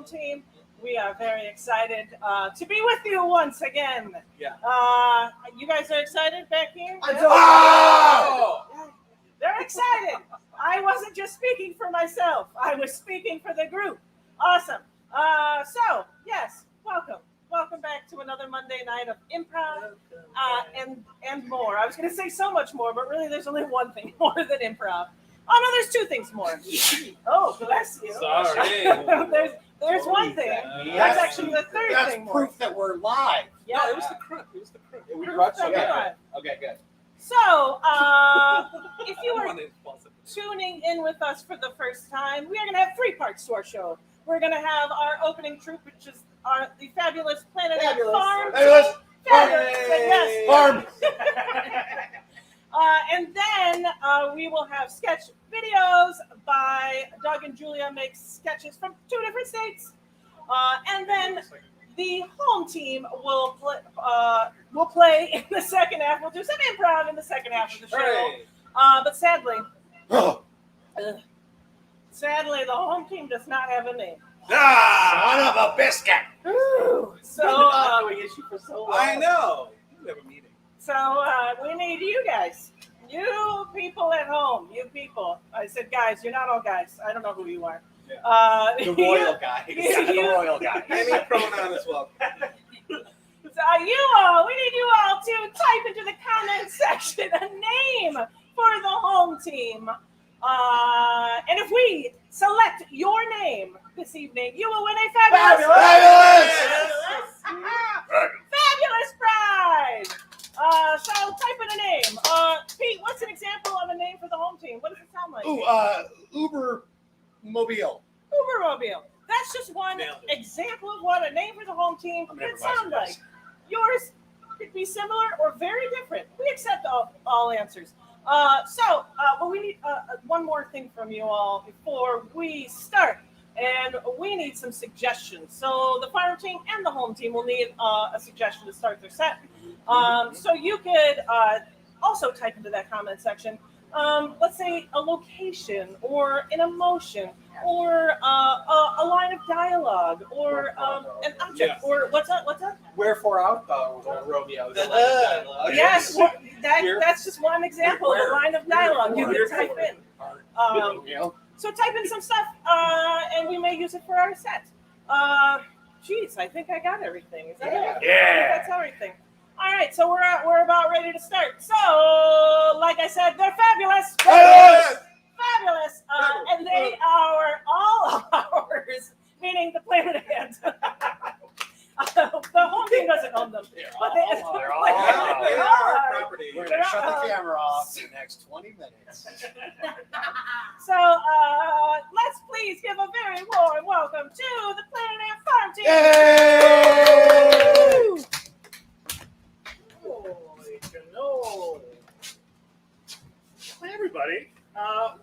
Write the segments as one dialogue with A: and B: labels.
A: team. We are very excited to be with you once again.
B: Yeah.
A: You guys are excited back here?
B: Oh!
A: They're excited. I wasn't just speaking for myself. I was speaking for the group. Awesome. So, yes, welcome. Welcome back to another Monday night of improv and more. I was going to say so much more, but really there's only one thing more than improv. Oh, no, there's two things more. Oh, bless you.
B: Sorry.
A: There's one thing. That's actually the third
C: That's
A: thing more.
C: proof that we're live.
A: Yeah.
B: No, it was the crook. It was the crook.
C: We
A: Proof
C: brought
A: that
C: some.
A: we're
C: Okay.
A: live.
B: Okay, good.
A: So, if you
B: Come
A: were
B: on, it's possible.
A: tuning in with us for the first time, we are going to have three parts to our show. We're going to have our opening troupe, which is the fabulous Planet Ant Farm.
C: Fabulous.
A: Fabulous. Yes.
C: Farm.
A: And then we will have sketch videos by Doug and Julia make sketches from 2 different states. And then the home team will play in the second half. We'll do some improv in the second half of the show.
B: Hooray.
A: But sadly,
C: Oh,
A: the home team does not have a name.
C: son of a biscuit.
A: Ooh, so
C: issue for so long.
B: I know. We have a meeting.
A: So we need you guys. You people at home. You people. I said guys. You're not all guys. I don't know who you are.
C: The royal guy. The royal guy.
B: Any pronoun as well.
A: You all, we need you all to type into the comment section a name for the home team. And if we select your name this evening, you will win a fabulous prize. So type in a name. Pete, what's an example of a name for the home team? What does it sound like?
C: Uber Mobile.
A: Ubermobile. That's just one
B: Nailed it.
A: example of what a name for the home team
C: I'm
A: could
C: improvising
A: sound like.
C: this.
A: Yours could be similar or very different. We accept all answers. Well, we need one more thing from you all before we start. And we need some suggestions. So the farm team and the home team will need a suggestion to start their set. So you could also type into that comment section, let's say a location or an emotion or a line of dialogue or an object
B: Yes.
A: or what's up?
C: Wherefore out
B: Romeo.
A: Yes, that's just one example of a line of dialogue you can type in. So type in some stuff, and we may use it for our set. Geez, I think I got everything. Is that it? I think that's everything. All right, so we're about ready to start. So, like I said, they're fabulous. Fabulous. And they are all ours, meaning the Planet Ant. The home team doesn't own them. But
C: They're all ours.
B: They are property.
C: We're going to shut the camera off in the next 20 minutes.
A: So let's please give a very warm welcome to the Planet Ant Farm team.
C: Yay!
D: Holy cannoli. Hi, everybody.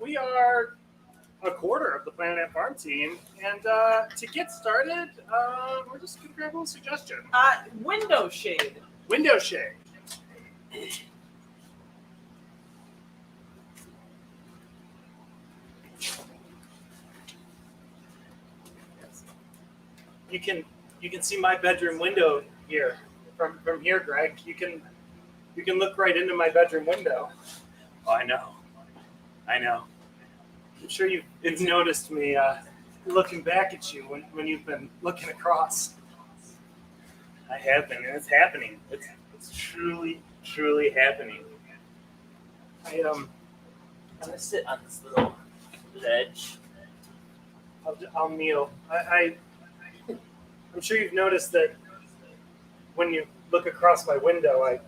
D: We are a quarter of the Planet Ant Farm team, and to get started, we're just going to grab a little suggestion.
A: Window shade.
D: Window shade. You can see my bedroom window here. From here, Greg, you can look right into my bedroom window. Oh, I know. I'm sure you've noticed me looking back at you when you've been looking across. I have been, and it's happening. It's truly happening. I'm gonna sit on this little ledge. I'll kneel. I'm sure you've noticed that when you look across my window, I've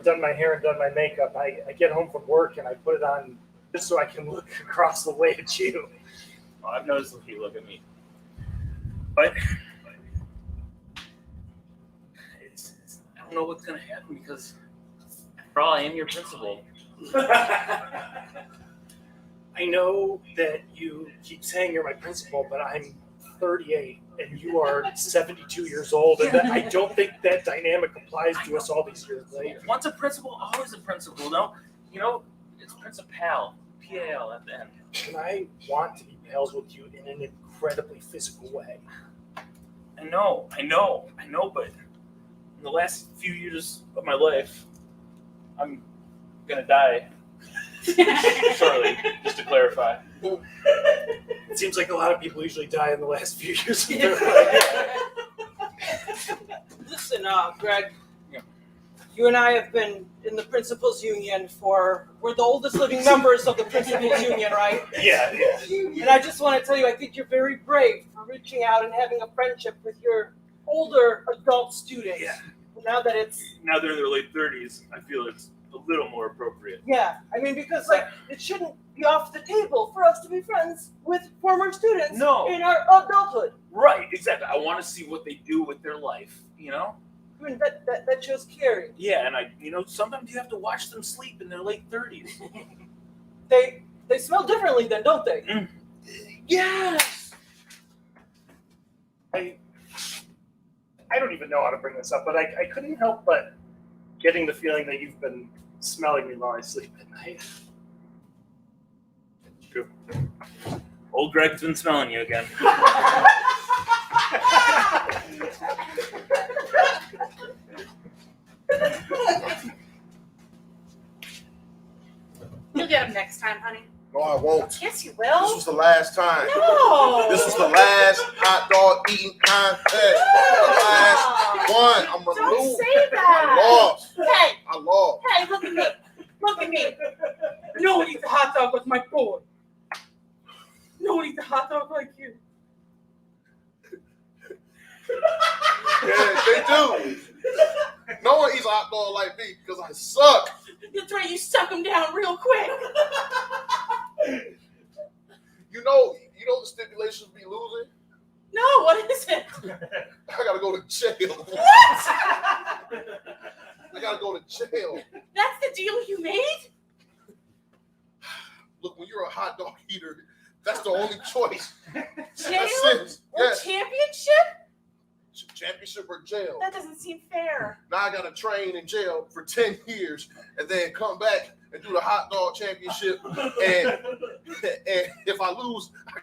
D: done my hair and done my makeup. I get home from work and I put it on just so I can look across the way at you. Well, I've noticed if you look at me. But I don't know what's going to happen because, after all, I am your principal. I know that you keep saying you're my principal, but I'm 38 and you are 72 years old, and I don't think that dynamic applies to us all these years later.
E: Once a principal, always a principal. No, it's principal, P-A-L at the end.
D: And I want to be pals with you in an incredibly physical way.
E: I know, but in the last few years of my life, I'm gonna die shortly, just to clarify.
D: It seems like a lot of people usually die in the last few years of their life.
A: Listen, Greg.
E: Yeah.
A: You and I have been in the Principals Union we're the oldest living members of the Principals Union, right?
D: Yeah.
A: And I just want to tell you, I think you're very brave for reaching out and having a friendship with your older adult students.
D: Yeah.
A: Now that it's,
E: Now they're in their late 30s, I feel it's a little more appropriate.
A: yeah, I mean, because like, it shouldn't be off the table for us to be friends with former students
E: No.
A: in our adulthood.
E: Right, exactly. I want to see what they do with their life, you know?
A: I mean, that shows caring.
E: Yeah, and sometimes you have to watch them sleep in their late 30s.
A: They smell differently then, don't they?
E: Yes!
D: I don't even know how to bring this up, but I couldn't help but getting the feeling that you've been smelling me while I sleep at night.
E: True. Old Greg's been smelling you again.
F: You'll get them next time, honey.
G: No, I won't.
F: Yes, you
G: This
F: will.
G: was the last time.
F: No.
G: This was the last hot dog eating contest. The last one. I'm gonna
F: Don't
G: lose.
F: say
G: I
F: that.
G: lost.
F: Hey,
G: I lost.
F: hey, look at me. Look at me.
A: No one eats a hot dog with my boy. No one eats a hot dog like you.
G: Yeah, they do. No one eats a hot dog like me because I suck.
F: That's right, you suck them down real quick.
G: You know the stipulations be losing.
F: No, what is it?
G: I gotta go to jail.
F: What?
G: I gotta go to jail.
F: That's the deal you made?
G: Look, when you're a hot dog eater, that's the only choice.
F: Jail
G: That's it.
F: or
G: Yes.
F: championship?
G: Championship or jail.
F: That doesn't seem fair.
G: Now I gotta train in jail for 10 years and then come back and do the hot dog championship. And if I lose, I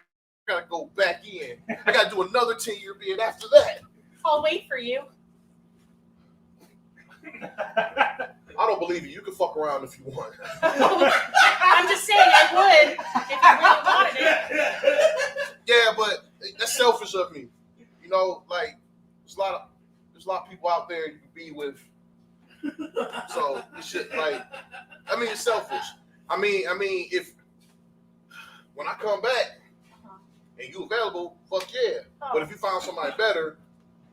G: gotta go back in. I gotta do another 10-year bid after that.
F: I'll wait for you.
G: I don't believe you. You can fuck around if you want.
F: I'm just saying I would if you really wanted it.
G: Yeah, but that's selfish of me. You know, like there's a lot of people out there you can be with. So you should it's selfish. I mean, if when I come back and you available, fuck yeah. But if you find somebody better,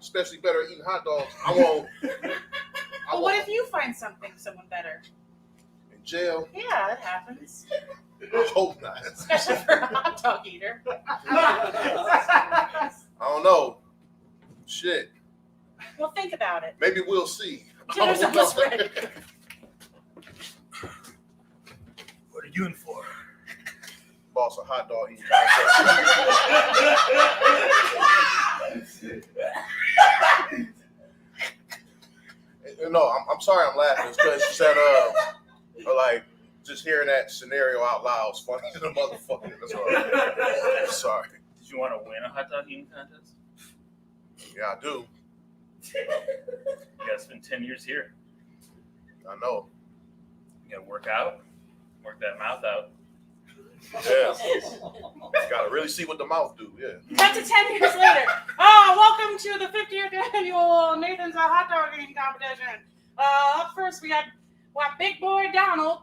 G: especially better at eating hot dogs, I won't.
F: Well, what if you find someone better?
G: In jail?
F: Yeah, that happens.
G: I hope not.
F: Especially for a hot dog eater.
G: I don't know. Shit.
F: Well, think about it.
G: Maybe we'll see.
F: Dinner's almost ready.
D: What are you in for?
G: Boss, a hot dog eating contest. No, I'm sorry I'm laughing. It's because you said, just hearing that scenario out loud is funny to the motherfucker. That's all right. I'm sorry.
E: Did you want to win a hot dog eating contest?
G: Yeah, I do.
E: You gotta spend 10 years here.
G: I know.
E: You gotta work out, work that mouth out.
G: Yeah. Gotta really see what the mouth do, yeah.
F: Cut to 10 years later. Welcome to the 50th annual Nathan's Hot Dog Eating Competition. Up first, we got Big Boy Donald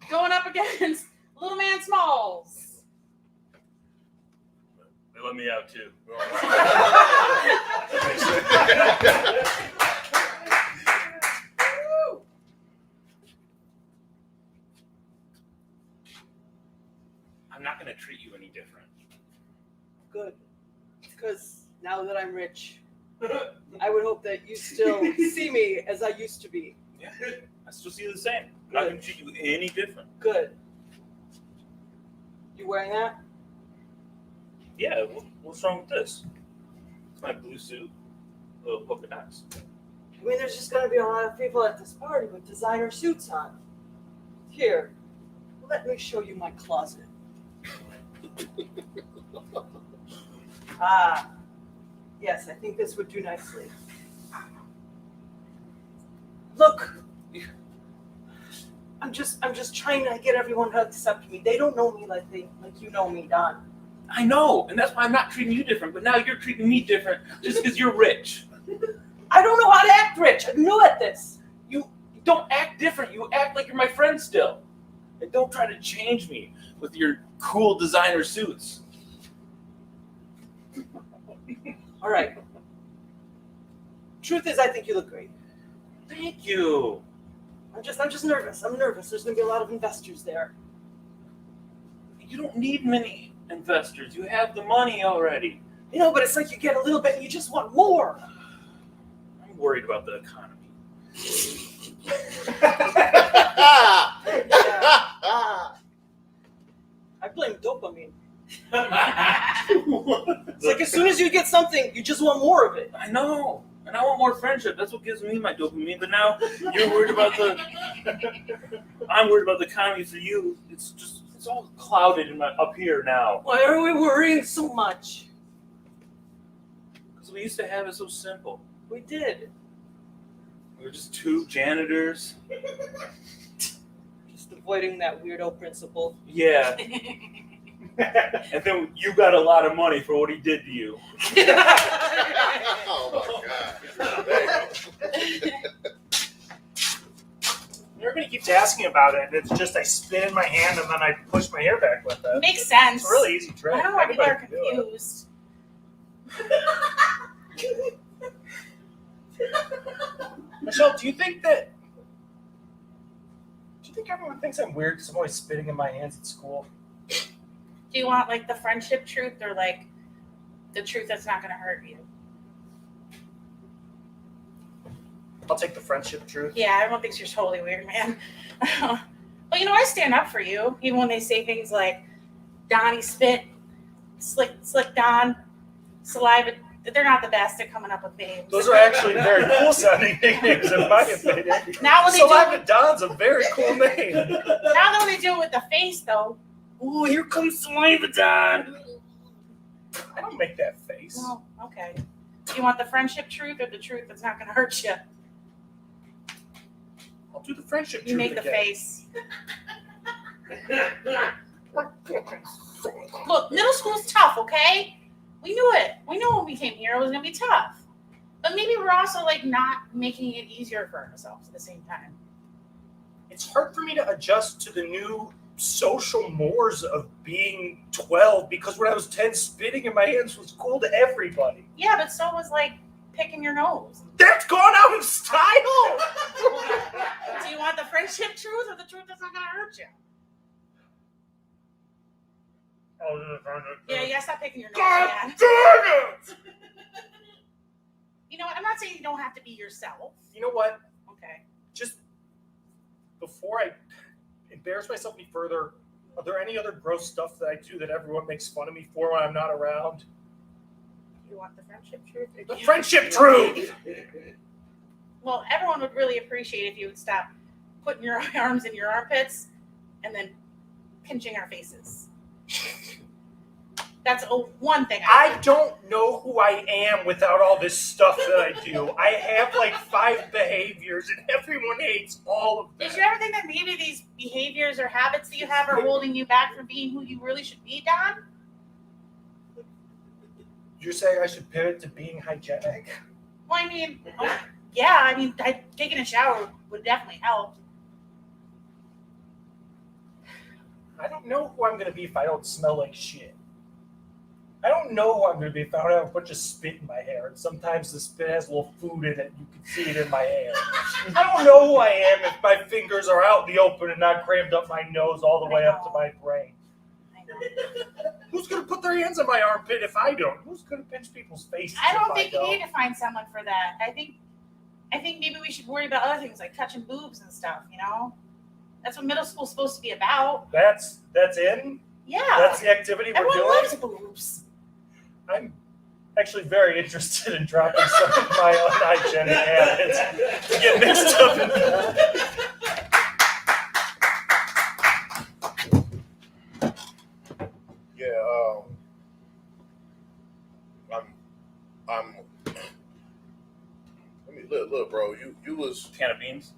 F: going up against Little Man Smalls.
E: They let me out too. I'm not gonna treat you any different.
A: Good. Because now that I'm rich, I would hope that you still see me as I used to be.
E: Yeah, I still see you the same. I'm not gonna treat you any different.
A: Good. You wearing that?
E: Yeah, what's wrong with this? It's my blue suit, little polka dots.
A: I mean, there's just going to be a lot of people at this party with designer suits on. Here, let me show you my closet. Yes, I think this would do nicely. Look, I'm just trying to get everyone to accept me. They don't know me like you know me, Don.
E: I know, and that's why I'm not treating you different. But now you're treating me different just because you're rich.
A: I don't know how to act rich. I'm new at this.
E: You don't act different. You act like you're my friend still. And don't try to change me with your cool designer suits.
A: All right. Truth is, I think you look great.
E: Thank you.
A: I'm just nervous. I'm nervous. There's gonna be a lot of investors there.
E: You don't need many investors. You have the money already.
A: You know, but it's like you get a little bit and you just want more.
E: I'm worried about the economy.
A: I blame dopamine. It's like as soon as you get something, you just want more of it.
E: I know. And I want more friendship. That's what gives me my dopamine. But now you're worried about I'm worried about the economy for you. It's all clouded in up here now.
A: Why are we worrying so much?
E: Because we used to have it so simple.
A: We did.
E: We were just two janitors.
A: Just avoiding that weirdo principle.
E: Yeah. And then you got a lot of money for what he did to you.
G: Oh my God. There you go.
D: Everybody keeps asking about it, and it's just I spin in my hand and then I push my hair back with it.
F: Makes sense.
D: It's a really easy trick.
F: I don't know why people are
D: Anybody can do it.
F: confused.
D: Michelle, do you think everyone thinks I'm weird because I'm always spitting in my hands at school?
F: Do you want like the friendship truth or like the truth that's not going to hurt you?
D: I'll take the friendship truth.
F: Yeah, everyone thinks you're totally weird, man. But you know, I stand up for you, even when they say things like Donnie spit, slick Don, saliva. They're not the best at coming up with names.
D: Those are actually very cool sounding nicknames in my opinion.
F: Now when they
D: Saliva Don's a very cool name.
F: now when they do it with the face, though.
E: Ooh, here comes Saliva Don.
D: I don't make that face.
F: Well, okay. Do you want the friendship truth or the truth that's not going to hurt you?
D: I'll do the friendship truth
F: You make the
D: again.
F: face. Look, middle school's tough, okay? We knew it. We knew when we came here it was going to be tough. But maybe we're also like not making it easier for ourselves at the same time.
D: It's hard for me to adjust to the new social mores of being 12 because when I was 10, spitting in my hands was cool to everybody.
F: Yeah, but so was like picking your nose.
D: That's gone out of style!
F: Do you want the friendship truth or the truth that's not going to hurt you? Yeah, yeah, stop picking your nose.
D: God
F: Man.
D: damn it!
F: You know what? I'm not saying you don't have to be yourself.
D: You know what?
F: Okay.
D: Just before I embarrass myself any further, are there any other gross stuff that I do that everyone makes fun of me for when I'm not around?
F: You want the friendship truth?
D: The friendship truth!
F: Well, everyone would really appreciate if you would stop putting your arms in your armpits and then pinching our faces. That's one thing.
D: I don't know who I am without all this stuff that I do. I have like 5 behaviors and everyone hates all of them.
F: Did you ever think that maybe these behaviors or habits that you have are holding you back from being who you really should be, Don?
D: You're saying I should pivot to being hygienic?
F: Well, I mean, yeah, I mean, taking a shower would definitely help.
D: I don't know who I'm going to be if I don't smell like shit. I don't know who I'm going to be if I don't have a bunch of spit in my hair. And sometimes the spit has a little food in it. You can see it in my hair. I don't know who I am if my fingers are out in the open and not crammed up my nose all the way up to my brain.
F: I know.
D: Who's going to put their hands in my armpit if I don't? Who's going to pinch people's faces
F: I don't
D: if
F: think you
D: don't?
F: need to find someone for that. I think maybe we should worry about other things like touching boobs and stuff, you know? That's what middle school's supposed to be about.
D: That's in?
F: Yeah.
D: That's the activity we're
F: Everyone
D: doing?
F: loves boobs.
D: I'm actually very interested in dropping some of my unhygienic habits to get mixed up in that.
G: Yeah, I'm. I mean, look, bro. You was
E: Can of beans.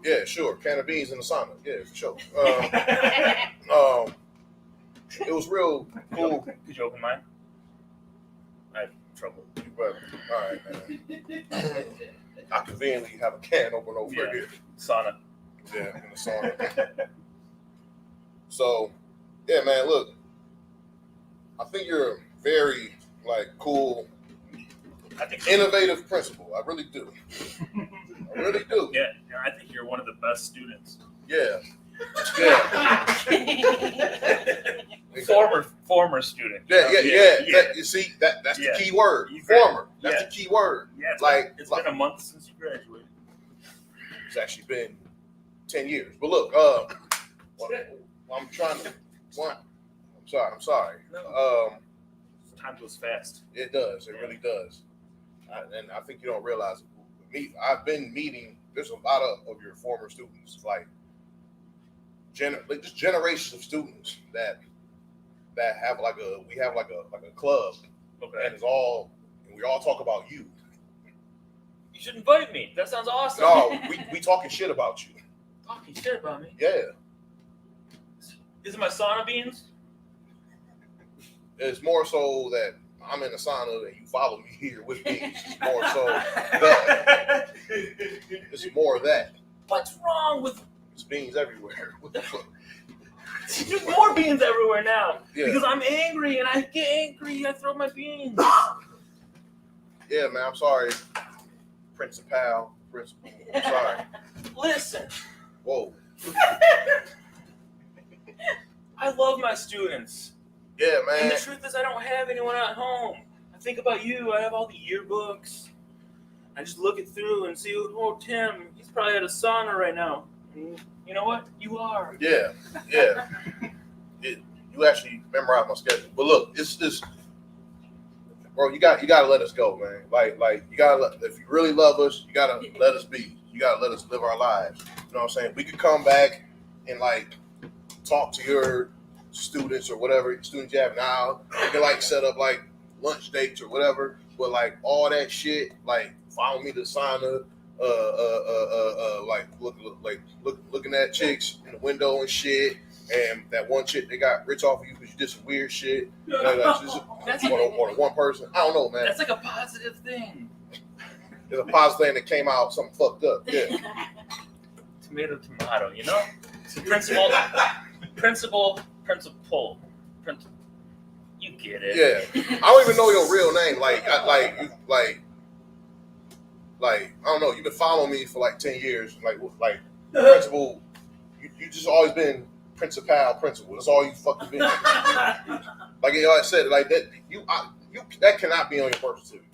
G: yeah, sure. Can of beans in the sauna. Yeah, for sure. It was real cool.
E: Could you open mine? I have trouble.
G: But all right, man. I conveniently have a can open over
E: Yeah.
G: here.
E: Sauna.
G: Yeah, in the sauna. So, yeah, man. Look, I think you're a very cool,
E: I think
G: innovative principal. I really do. I really do.
E: Yeah, I think you're one of the best students.
G: Yeah.
E: Former student.
G: Yeah. That, you see, that's
E: Yeah.
G: the key word.
E: You
G: Former.
E: gra-
G: That's the key word.
E: Yeah, it's
G: Like-
E: been a month since you graduated.
G: It's actually been 10 years. But look, I'm trying to. What? I'm sorry.
E: Time goes fast.
G: It does. It really does. And I think you don't realize it. I've been meeting. There's a lot of your former students, just generations of students that have we have a club,
E: Okay.
G: and we all talk about you.
E: You should invite me. That sounds awesome.
G: No, we talking shit about you.
E: Talking shit about me.
G: Yeah,
E: Is it my sauna beans?
G: it's more so that I'm in the sauna and you follow me here with me. It's more so that. It's more of that.
E: What's wrong with?
G: It's beans everywhere. What the fuck?
E: There's more beans everywhere now.
G: Yeah.
E: Because I'm angry and I get angry. I throw my beans.
G: Yeah, man. I'm sorry, principal. I'm sorry.
E: Listen,
G: Whoa.
E: I love my students.
G: Yeah,
E: And
G: man.
E: the truth is, I don't have anyone at home. I think about you. I have all the yearbooks. I just look it through and see, oh, Tim, he's probably at a sauna right now. And you know what? You are.
G: Yeah. You actually memorized my schedule. But look, it's this, bro. You got to let us go, man. Like you gotta if you really love us, you gotta let us be. You gotta let us live our lives. You know what I'm saying? We could come back and talk to your students or whatever students you have now. You can set up lunch dates or whatever. But all that shit, follow me to sauna, looking at chicks in the window and shit, and that one chick they got rich off of you because you did some weird shit.
E: That's
G: Or the one person, I don't know, man.
E: That's like a positive thing.
G: There's a positive thing that came out something fucked up. Yeah,
E: Tomato, you know? Principal. You get it.
G: yeah. I don't even know your real name. I don't know. You've been following me for 10 years. Principal. You just always been principal. That's all you fucking been. Like I said, that. That cannot be on your birth certificate.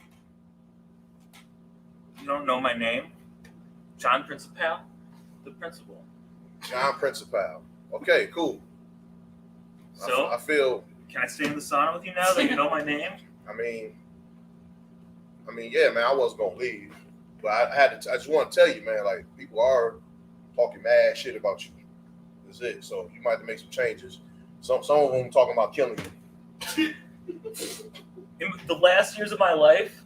E: You don't know my name? John Principal? The principal.
G: John Principal. Okay, cool.
E: So,
G: I feel.
E: can I stay in the sauna with you now that you know my name?
G: I mean, yeah, man. I wasn't gonna leave, but I had to. I just want to tell you, man. People are talking mad shit about you. That's it. So you might have to make some changes. Some of them talking about killing you.
E: In the last years of my life,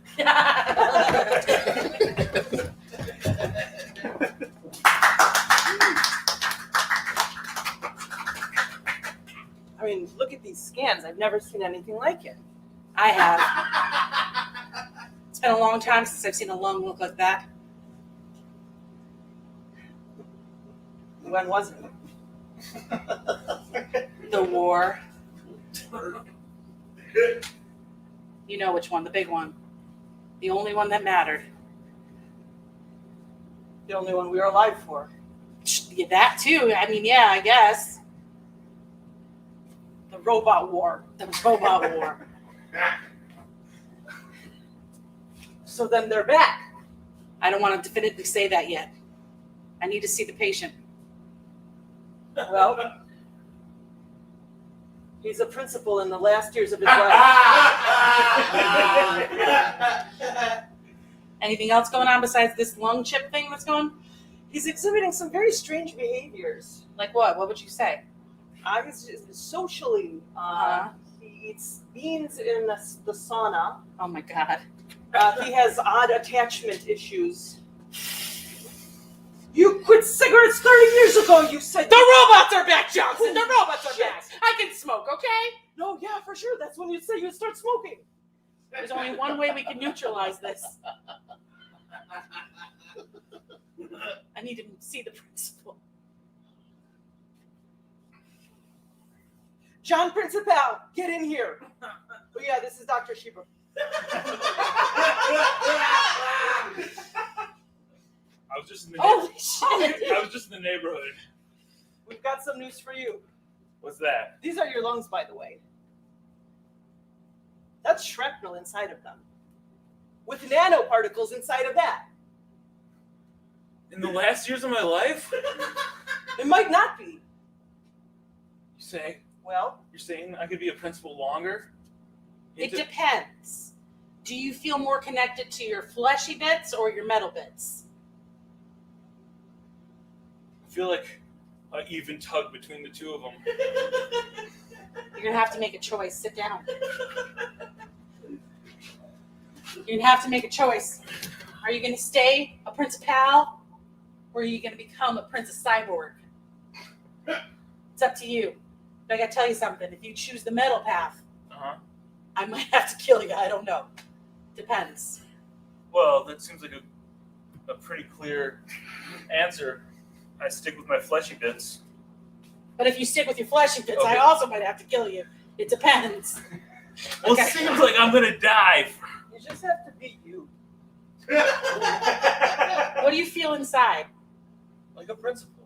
A: I mean, look at these scans. I've never seen anything like it.
F: I have. It's been a long time since I've seen a lung look like that.
A: When was it?
F: The war. You know which one, the big one. The only one that mattered.
A: The only one we were alive for.
F: Yeah, that too. I mean, yeah, I guess.
A: The robot war.
F: The robot war.
A: So then they're back.
F: I don't want to definitively say that yet. I need to see the patient.
A: Well, he's a principal in the last years of his life.
F: Anything else going on besides this lung chip thing that's going?
A: He's exhibiting some very strange behaviors.
F: Like what? What would you say?
A: He's socially, He eats beans in the sauna.
F: Oh my God.
A: He has odd attachment issues. You quit cigarettes 30 years ago, you said.
F: The robots are back, Johnson. The robots are back. I can smoke, okay?
A: No, yeah, for sure. That's when you say you start smoking.
F: There's only one way we can neutralize this. I need to see the principal.
A: John Principal, get in here. Oh yeah, this is Dr. Sheba.
E: I was just in the
F: Holy shit.
E: I was just in the neighborhood.
A: We've got some news for you.
E: What's that?
A: These are your lungs, by the way. That's shrapnel inside of them, with nanoparticles inside of that.
E: In the last years of my life?
A: It might not be.
E: You say?
A: Well,
E: You're saying I could be a principal longer?
F: It depends. Do you feel more connected to your fleshy bits or your metal bits?
E: I feel like an even tug between the two of them.
F: You're going to have to make a choice. Sit down. You're going to have to make a choice. Are you going to stay a principal or are you going to become a princess cyborg? It's up to you. But I got to tell you something. If you choose the metal path, I might have to kill you. I don't know. Depends.
E: Well, that seems like a pretty clear answer. I stick with my fleshy bits.
F: But if you stick with your fleshy bits, I
E: Okay.
F: also might have to kill you. It depends.
E: Well,
F: Okay.
E: it seems like I'm gonna die.
A: you just have to be you.
F: What do you feel inside?
E: Like a principal.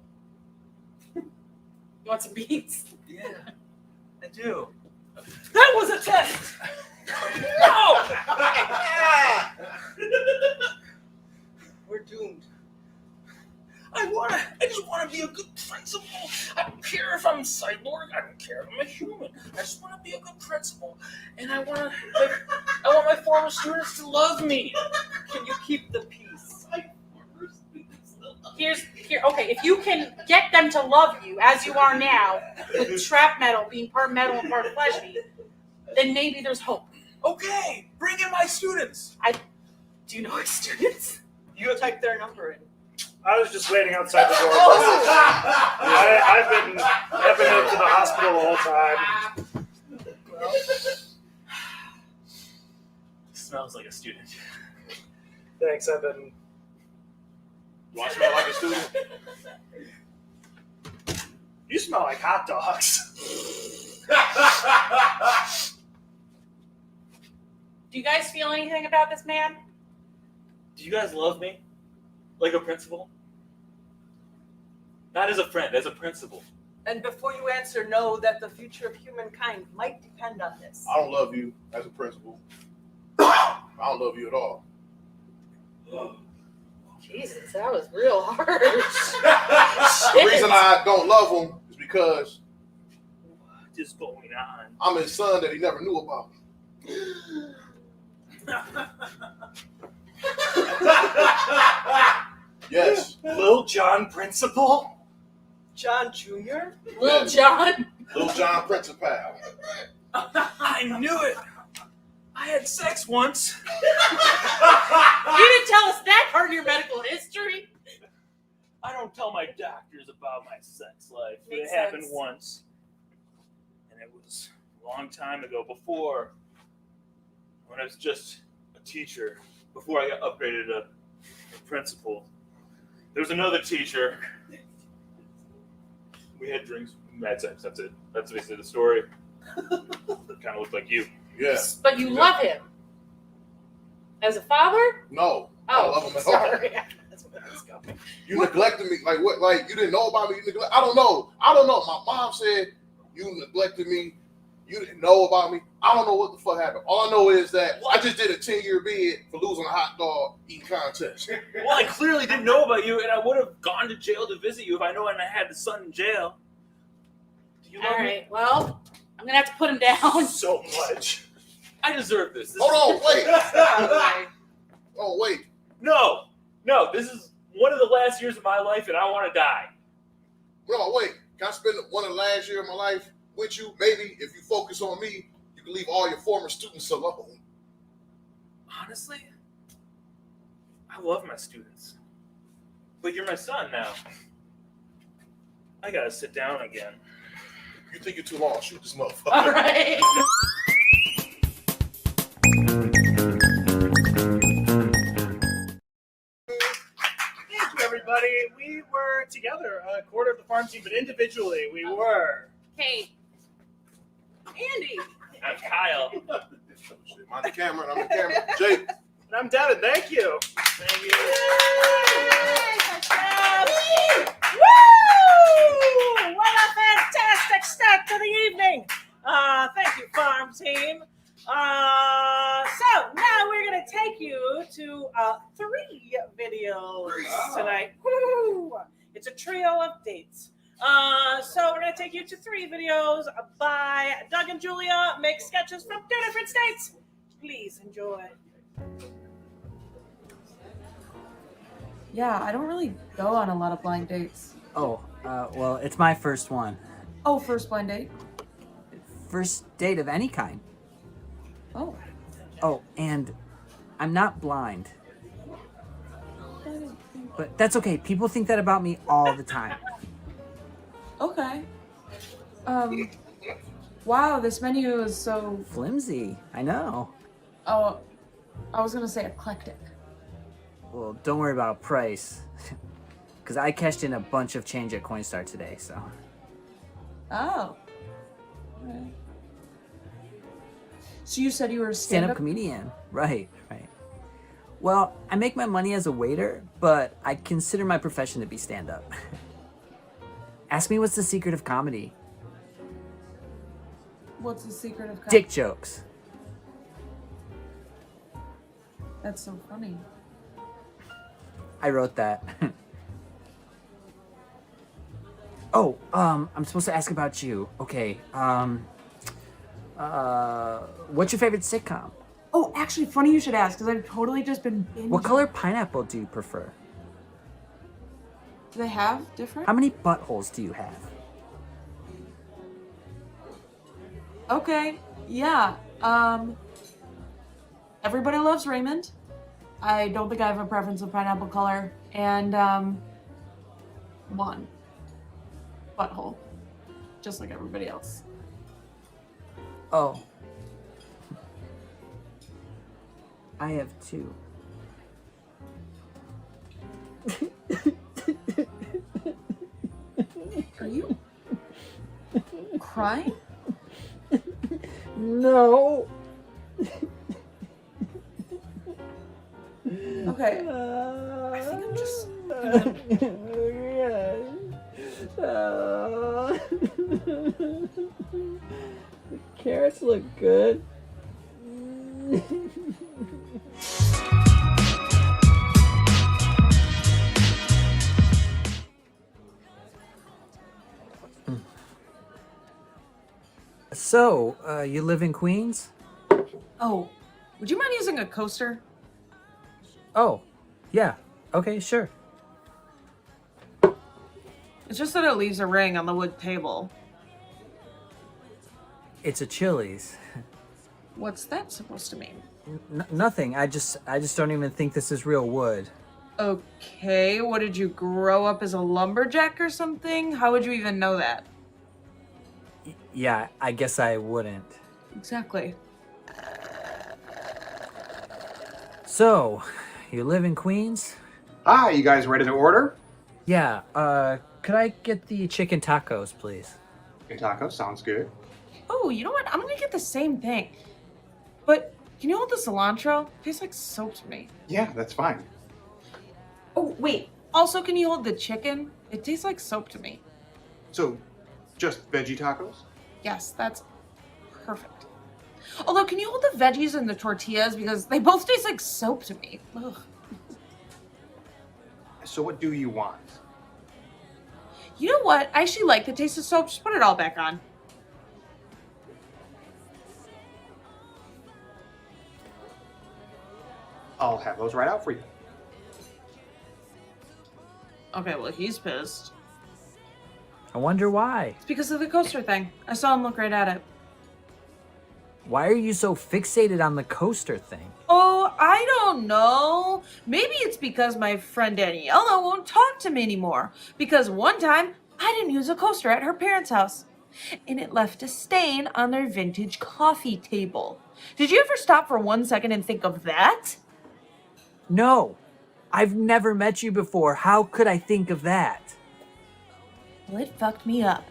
F: You want some beans?
E: Yeah, I do.
A: That was a test.
E: No!
A: We're doomed.
E: I just wanna be a good principal. I don't care if I'm a cyborg, I don't care if I'm a human. I just wanna be a good principal. And I want my former students to love me.
A: Can you keep the peace?
F: Okay, if you can get them to love you as you are now, with trap metal being part metal and part fleshy, then maybe there's hope.
E: Okay, bring in my students.
F: Do you know his students?
A: You type their number in.
D: I was just waiting outside the door. I've been up to the hospital the whole time.
E: Smells like a student.
D: Thanks, I've been.
C: You want to smell like a student?
D: You smell like hot dogs.
F: Do you guys feel anything about this man?
E: Do you guys love me? Like a principal? Not as a friend, as a principal.
A: And before you answer, know that the future of humankind might depend on this.
G: I don't love you as a principal. I don't love you at all.
F: Jesus, that was real harsh.
G: The reason I don't love him is because
E: What is going on?
G: I'm his son that he never knew about. Yes.
D: Lil John Principal?
A: John Jr.?
F: Little John.
G: Little John Principal.
E: I knew it. I had sex once.
F: You didn't tell us that part of your medical history.
E: I don't tell my doctors about my sex life.
F: Makes
E: It happened
F: sense.
E: once. And it was a long time ago, before, when I was just a teacher, before I got upgraded to principal. There was another teacher. We had drinks, we had sex, that's it. That's basically the story. Kind of looked like you.
G: Yeah.
F: But you love him. As a father?
G: No. I don't love
F: Oh,
G: him at all.
F: sorry. That's where I was going.
G: You neglected me. Like what? Like you didn't know about me. I don't know. My mom said you neglected me. You didn't know about me. I don't know what the fuck happened. All I know is that I just did a 10-year bid for losing a hot dog eating contest.
E: Well, I clearly didn't know about you, and I would have gone to jail to visit you if I knew I had the son in jail. Do you love
F: All
E: me?
F: right, well, I'm going to have to put him down.
D: So much.
E: I deserve this.
G: Hold on, wait.
A: Anyway,
G: Oh wait.
E: No, this is one of the last years of my life, and I want to die.
G: No, wait. Can I spend one of the last year of my life with you? Maybe if you focus on me, can leave all your former students alone.
E: Honestly, I love my students. But you're my son now. I gotta sit down again.
G: You think you're too long? Shoot this motherfucker.
F: All right.
D: Thank you, everybody. We were together, a quarter of the farm team, but individually we were.
F: Kate. Andy.
E: I'm Kyle.
G: I'm the camera. I'm the camera. Jake.
D: And I'm Devin. Thank you.
E: Thank you.
A: Woo! What a fantastic start to the evening. Thank you, farm team. So now we're going to take you to 3 videos tonight. Woo! It's a trio of dates. So we're going to take you to 3 videos by Doug and Julia make sketches from 2 different states. Please enjoy.
H: Yeah, I don't really go on a lot of blind dates.
I: Oh, well, it's my first one.
H: Oh, first blind date?
I: First date of any kind.
H: Oh.
I: Oh, and I'm not blind. But that's okay. People think that about me all the time.
H: Okay. Wow, this menu is so...
I: Flimsy, I know.
H: Oh, I was gonna say eclectic.
I: Well, don't worry about price. Because I cashed in a bunch of change at Coinstar today, so...
H: Oh. Okay. So you said you were a
I: Stand-up
H: stand-up?
I: comedian. Right. Well, I make my money as a waiter, but I consider my profession to be stand-up. Ask me what's the secret of comedy.
H: What's the secret of
I: Dick jokes.
H: That's so funny.
I: I wrote that. Oh, I'm supposed to ask about you. Okay, what's your favorite sitcom?
H: Oh, actually, funny you should ask, because I've totally just been binging.
I: What color pineapple do you prefer?
H: Do they have different?
I: How many buttholes do you have?
H: Okay, yeah. Everybody loves Raymond. I don't think I have a preference of pineapple color. And, 1 butthole. Just like everybody else.
I: Oh. I have 2.
H: Are you crying?
I: No.
H: Okay. I think I'm just
I: The carrots look good. So, you live in Queens?
H: Oh, would you mind using a coaster?
I: Oh, yeah. Okay, sure.
H: It's just that it leaves a ring on the wood table.
I: It's a Chili's.
H: What's that supposed to mean?
I: Nothing. I just don't even think this is real wood.
H: Okay, what did you grow up as a lumberjack or something? How would you even know that?
I: Yeah, I guess I wouldn't.
H: Exactly.
I: So, you live in Queens?
C: Hi, you guys ready to order?
I: Yeah, could I get the chicken tacos, please?
C: Your taco sounds good.
H: Oh, you know what? I'm gonna get the same thing. But can you hold the cilantro? It tastes like soap to me.
C: Yeah, that's fine.
H: Oh, wait. Also, can you hold the chicken? It tastes like soap to me.
C: So, just veggie tacos?
H: Yes, that's perfect. Although, can you hold the veggies and the tortillas? Because they both taste like soap to me. Ugh.
C: So what do you want?
H: You know what? I actually like the taste of soap. Just put it all back on.
C: I'll have those right out for you.
H: Okay, well, he's pissed.
I: I wonder why.
H: It's because of the coaster thing. I saw him look right at it.
I: Why are you so fixated on the coaster thing?
H: Oh, I don't know. Maybe it's because my friend Daniela won't talk to me anymore. Because one time, I didn't use a coaster at her parents' house. And it left a stain on their vintage coffee table. Did you ever stop for 1 second and think of that?
I: No, I've never met you before. How could I think of that?
H: Well, it fucked me up.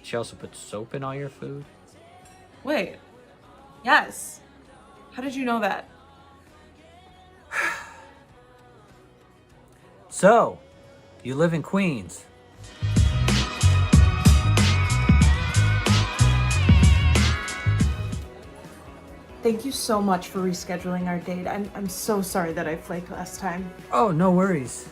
I: She also put soap in all your food?
H: Wait. Yes. How did you know that?
I: So, you live in Queens.
H: Thank you so much for rescheduling our date. I'm so sorry that I flaked last time.
I: Oh, no worries.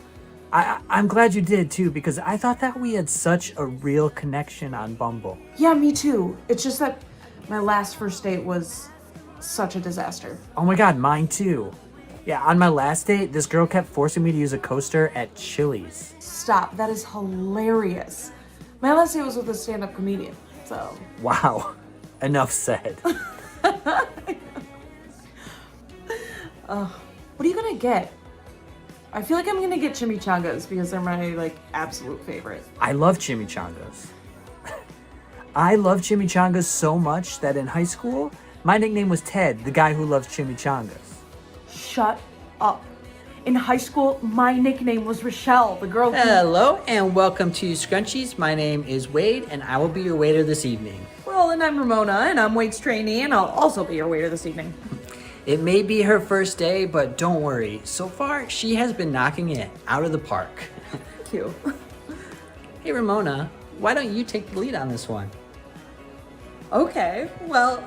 I: I'm glad you did too, because I thought that we had such a real connection on Bumble.
H: Yeah, me too. It's just that my last first date was such a disaster.
I: Oh my god, mine too. Yeah, on my last date, this girl kept forcing me to use a coaster at Chili's.
H: Stop. That is hilarious. My last date was with a stand-up comedian, so.
I: Wow. Enough said.
H: What are you gonna get? I feel like I'm gonna get chimichangas because they're my absolute favorite.
I: I love chimichangas. I love chimichangas so much that in high school, my nickname was Ted, the guy who loves chimichangas.
H: Shut up. In high school, my nickname was Rochelle, the girl who...
I: Hello and welcome to Scrunchies. My name is Wade and I will be your waiter this evening.
H: Well, and I'm Ramona, and I'm Wade's trainee, and I'll also be your waiter this evening.
I: It may be her first day, but don't worry. So far, she has been knocking it out of the park.
H: Thank you.
I: Hey Ramona, why don't you take the lead on this one?
H: Okay, well,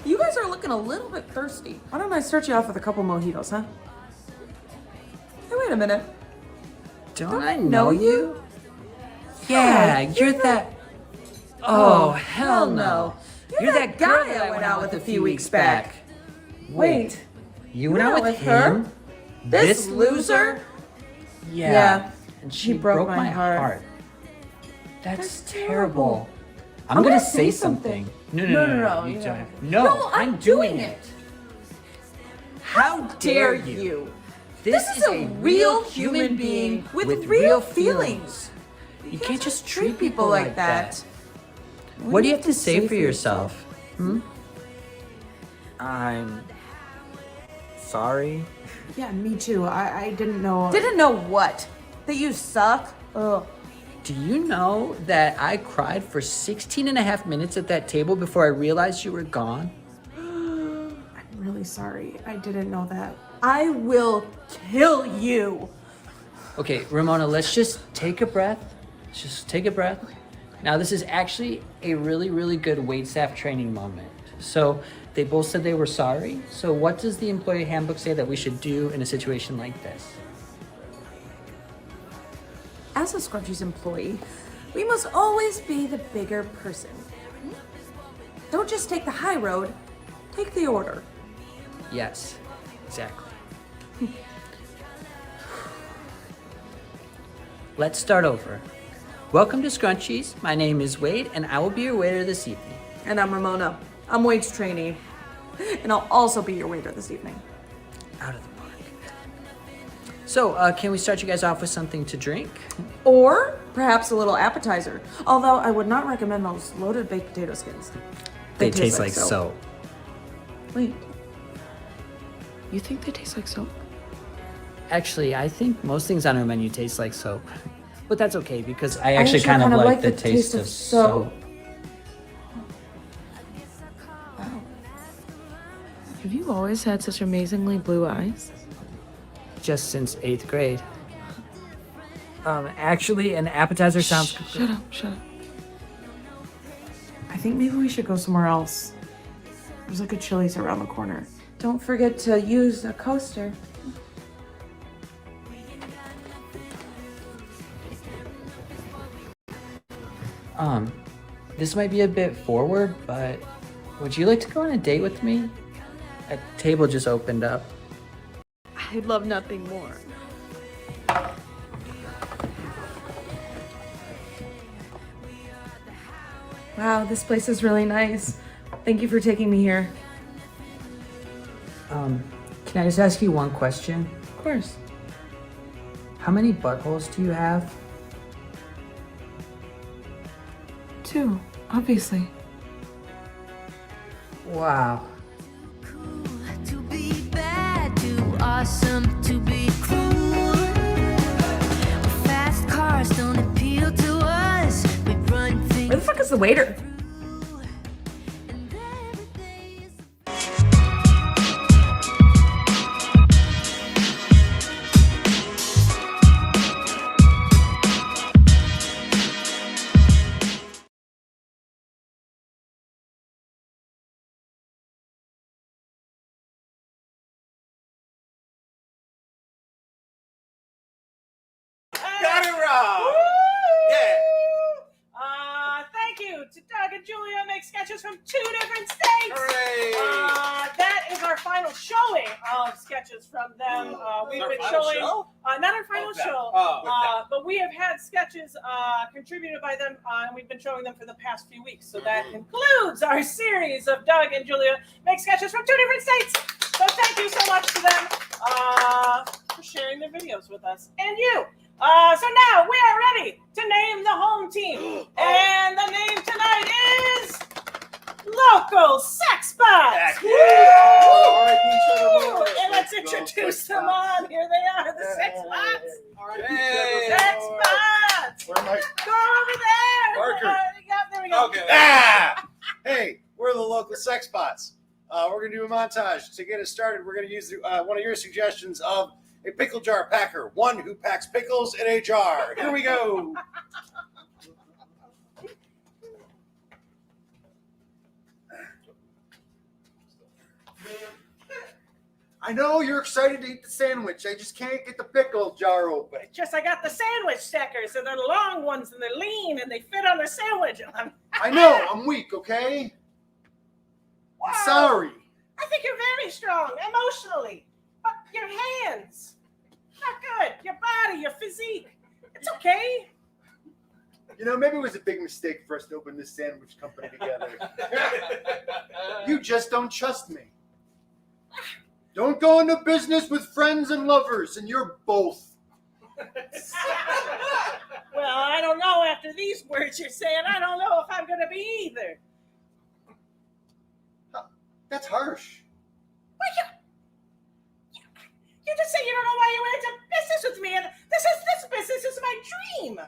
H: you guys are looking a little bit thirsty. Why don't I start you off with a couple mojitos, huh? Hey, wait a minute.
I: Don't I know you? Yeah, you're that... Oh, hell no. You're that guy I went out with a few weeks back.
H: Wait,
I: you went out with him?
H: This loser?
I: Yeah. And she broke my heart. That's terrible. I'm gonna say something. No, you
H: yeah.
I: don't. No, I'm doing it. How dare you? This is a real human being with real feelings. You can't just treat people like that. What do you have to say for yourself? I'm sorry.
H: Yeah, me too. I didn't know.
F: Didn't know what? That you suck?
H: Ugh.
I: Do you know that I cried for 16 and a half minutes at that table before I realized you were gone?
H: I'm really sorry. I didn't know that. I will kill you.
I: Okay, Ramona, let's just take a breath. Now, this is actually a really, really good waitstaff training moment. So they both said they were sorry. So what does the employee handbook say that we should do in a situation like this?
H: As a Scrunchies employee, we must always be the bigger person. Don't just take the high road, take the order.
I: Yes, exactly. Let's start over. Welcome to Scrunchies. My name is Wade, and I will be your waiter this evening.
H: And I'm Ramona. I'm Wade's trainee. And I'll also be your waiter this evening.
I: Out of the park. So, can we start you guys off with something to drink?
H: Or perhaps a little appetizer. Although I would not recommend those loaded baked potato skins.
I: They taste like soap.
H: Wait. You think they taste like soap?
I: Actually, I think most things on our menu taste like soap. But that's okay because I actually kind of like the taste of soap.
H: Wow. Have you always had such amazingly blue eyes?
I: Just since 8th grade. Actually, an appetizer sounds...
H: Shut up. I think maybe we should go somewhere else. There's like a Chili's around the corner. Don't forget to use a coaster.
I: This might be a bit forward, but would you like to go on a date with me? A table just opened up.
H: I'd love nothing more. Wow, this place is really nice. Thank you for taking me here.
I: Can I just ask you one question?
H: Of course.
I: How many buttholes do you have?
H: 2, obviously.
I: Wow.
J: To be bad, too awesome to be cruel. Fast cars don't appeal to us. We run things.
H: Where the fuck is the waiter?
J: And every day is
B: Got it wrong.
A: Woo!
B: Yeah.
A: Thank you to Doug and Julia make sketches from 2 different states.
B: Hooray.
A: That is our final showing of sketches from them. We've
B: Our
A: been
B: final
A: showing,
B: show?
A: not our final
B: that.
A: show,
B: Oh.
A: but we have had sketches contributed by them, and we've been showing them for the past few weeks. So that concludes our series of Doug and Julia make sketches from 2 different states. So thank you so much to them for sharing their videos with us and you. So now we are ready to name the home team. And the name tonight is Local Sex Bots. Woo! And let's introduce them on. Here they are, the Sex Bots.
B: Hey.
A: Sex Bots.
G: Where am I?
A: Go over there.
C: Parker.
A: Yeah, there we go.
B: Okay.
C: Ah! Hey, we're the local sex bots. We're going to do a montage. To get us started, we're going to use one of your suggestions of a pickle jar packer, one who packs pickles in a jar. Here we go.
K: I know you're excited to eat the sandwich. I just can't get the pickle jar open.
A: Just I got the sandwich stackers, and they're the long ones, and they're lean, and they fit on the sandwich.
K: I know, I'm weak, okay? I'm sorry.
A: I think you're very strong emotionally, but your hands, not good. Your body, your physique, it's okay.
K: You know, maybe it was a big mistake for us to open this sandwich company together. You just don't trust me. Don't go into business with friends and lovers, and you're both.
A: Well, I don't know after these words you're saying. I don't know if I'm going to be either.
K: That's harsh.
A: You just say you don't know why you went into business with me, and this business is my dream.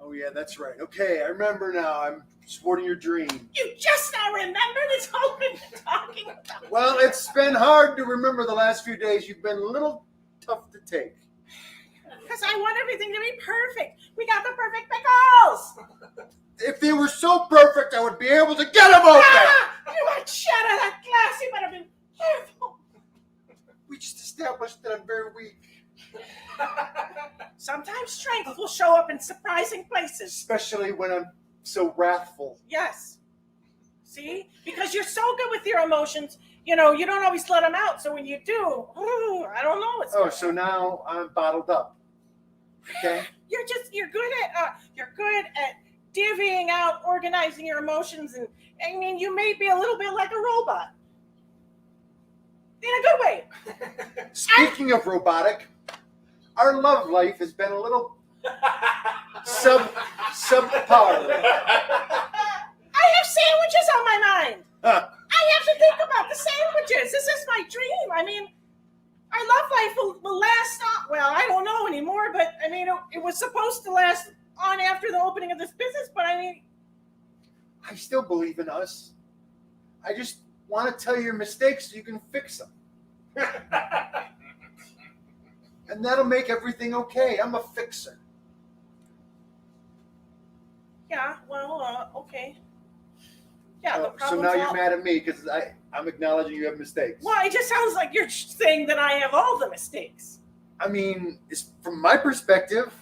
K: Oh, yeah, that's right. Okay, I remember now. I'm supporting your dream.
A: You just now remembered it's all we've been talking about.
K: Well, it's been hard to remember the last few days. You've been a little tough to take.
A: Because I want everything to be perfect. We got the perfect pickles.
K: If they were so perfect, I would be able to get them open.
A: You might shatter that glass. You better be careful.
K: We just established that I'm very weak.
A: Sometimes strength will show up in surprising places.
K: Especially when I'm so wrathful.
A: Yes. See? Because you're so good with your emotions, you know, you don't always let them out. So when you do, I don't know what's
K: Oh, so now I'm bottled up. Okay.
A: you're good at divvying out, organizing your emotions, and I mean, you may be a little bit like a robot. In a good way.
K: Speaking of robotic, our love life has been a little subpar.
A: I have sandwiches on my mind.
K: Huh.
A: I have to think about the sandwiches. This is my dream. I mean, our love life will last on, well, I don't know anymore, but I mean, it was supposed to last on after the opening of this business, but I mean,
K: I still believe in us. I just want to tell you your mistakes so you can fix them. And that'll make everything okay. I'm a fixer.
A: yeah, well, okay. Yeah, the
K: So
A: problem's
K: now you're
A: all-
K: mad at me because I'm acknowledging you have mistakes.
A: Well, it just sounds like you're saying that I have all the mistakes.
K: I mean, it's from my perspective.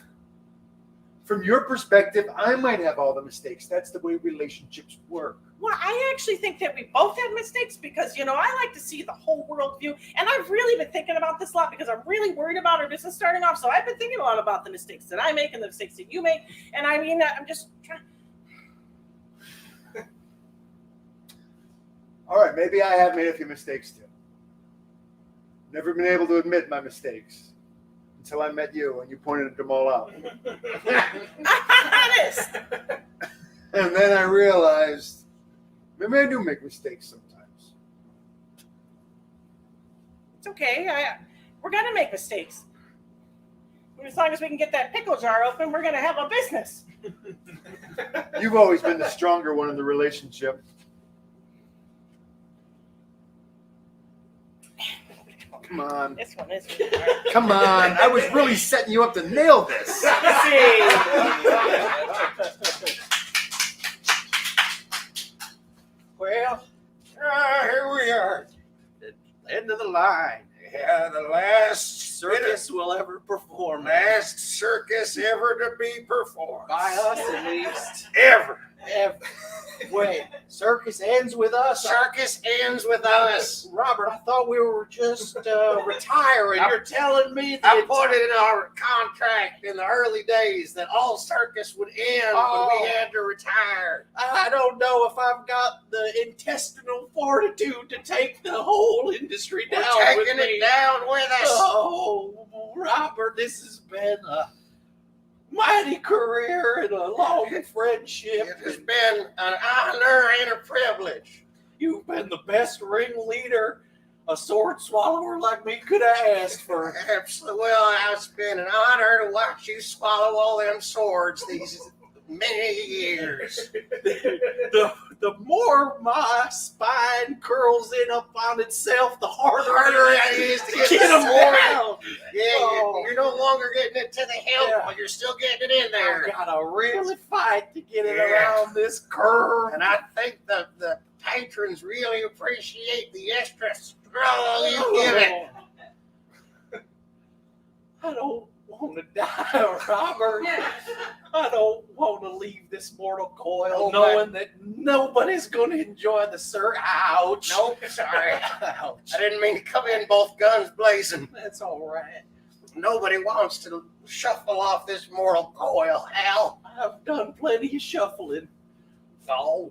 K: From your perspective, I might have all the mistakes. That's the way relationships work.
A: Well, I actually think that we both have mistakes because, you know, I like to see the whole world view. And I've really been thinking about this a lot because I'm really worried about our business starting off. So I've been thinking a lot about the mistakes that I make and the mistakes that you make. And I mean, I'm just trying.
K: right, maybe I have made a few mistakes too. Never been able to admit my mistakes until I met you and you pointed them all out.
A: Honest.
K: And then I realized maybe I do make mistakes sometimes.
A: It's okay. We're gonna make mistakes. As long as we can get that pickle jar open, we're gonna have a business.
K: You've always been the stronger one in the relationship. Come on.
A: This one is.
K: Come on. I was really setting you up to nail this.
B: Well, here we are. At the end of the line. Yeah, the last circus we'll ever perform.
C: Last circus ever to be performed.
B: By us, at least.
C: Ever.
B: Wait, circus ends with us?
C: Circus ends with us.
B: Robert, I thought we were just retiring. You're telling me that
C: I put it in our contract in the early days that all circus would end when we had to retire.
B: I don't know if I've got the intestinal fortitude to take the whole industry
C: We're
B: down with
C: taking
B: me.
C: it down with us.
B: Oh, Robert, this has been a mighty career and a long friendship.
C: It has been an honor and a privilege.
B: You've been the best ringleader a sword swallower like me could have asked for.
C: Absolutely. Well, it's been an honor to watch you swallow all them swords these many years.
B: The more my spine curls in up on itself, the harder
C: Harder it is to get
B: them
C: the sword.
B: down.
C: Yeah,
B: Oh.
C: you're no longer getting it to the hilt,
B: Yeah.
C: but you're still getting it in there.
B: I've got to really fight to get it
C: Yeah.
B: around this curve.
C: And I think the patrons really appreciate the extra struggle you give it.
B: I don't want to die, Robert. I don't want to leave this mortal coil
C: Oh,
B: knowing that nobody's going to enjoy the Ouch.
C: Nope, sorry.
B: Ouch.
C: I didn't mean to come in both guns blazing.
B: That's all right.
C: Nobody wants to shuffle off this mortal coil, Hal.
B: I've done plenty of shuffling.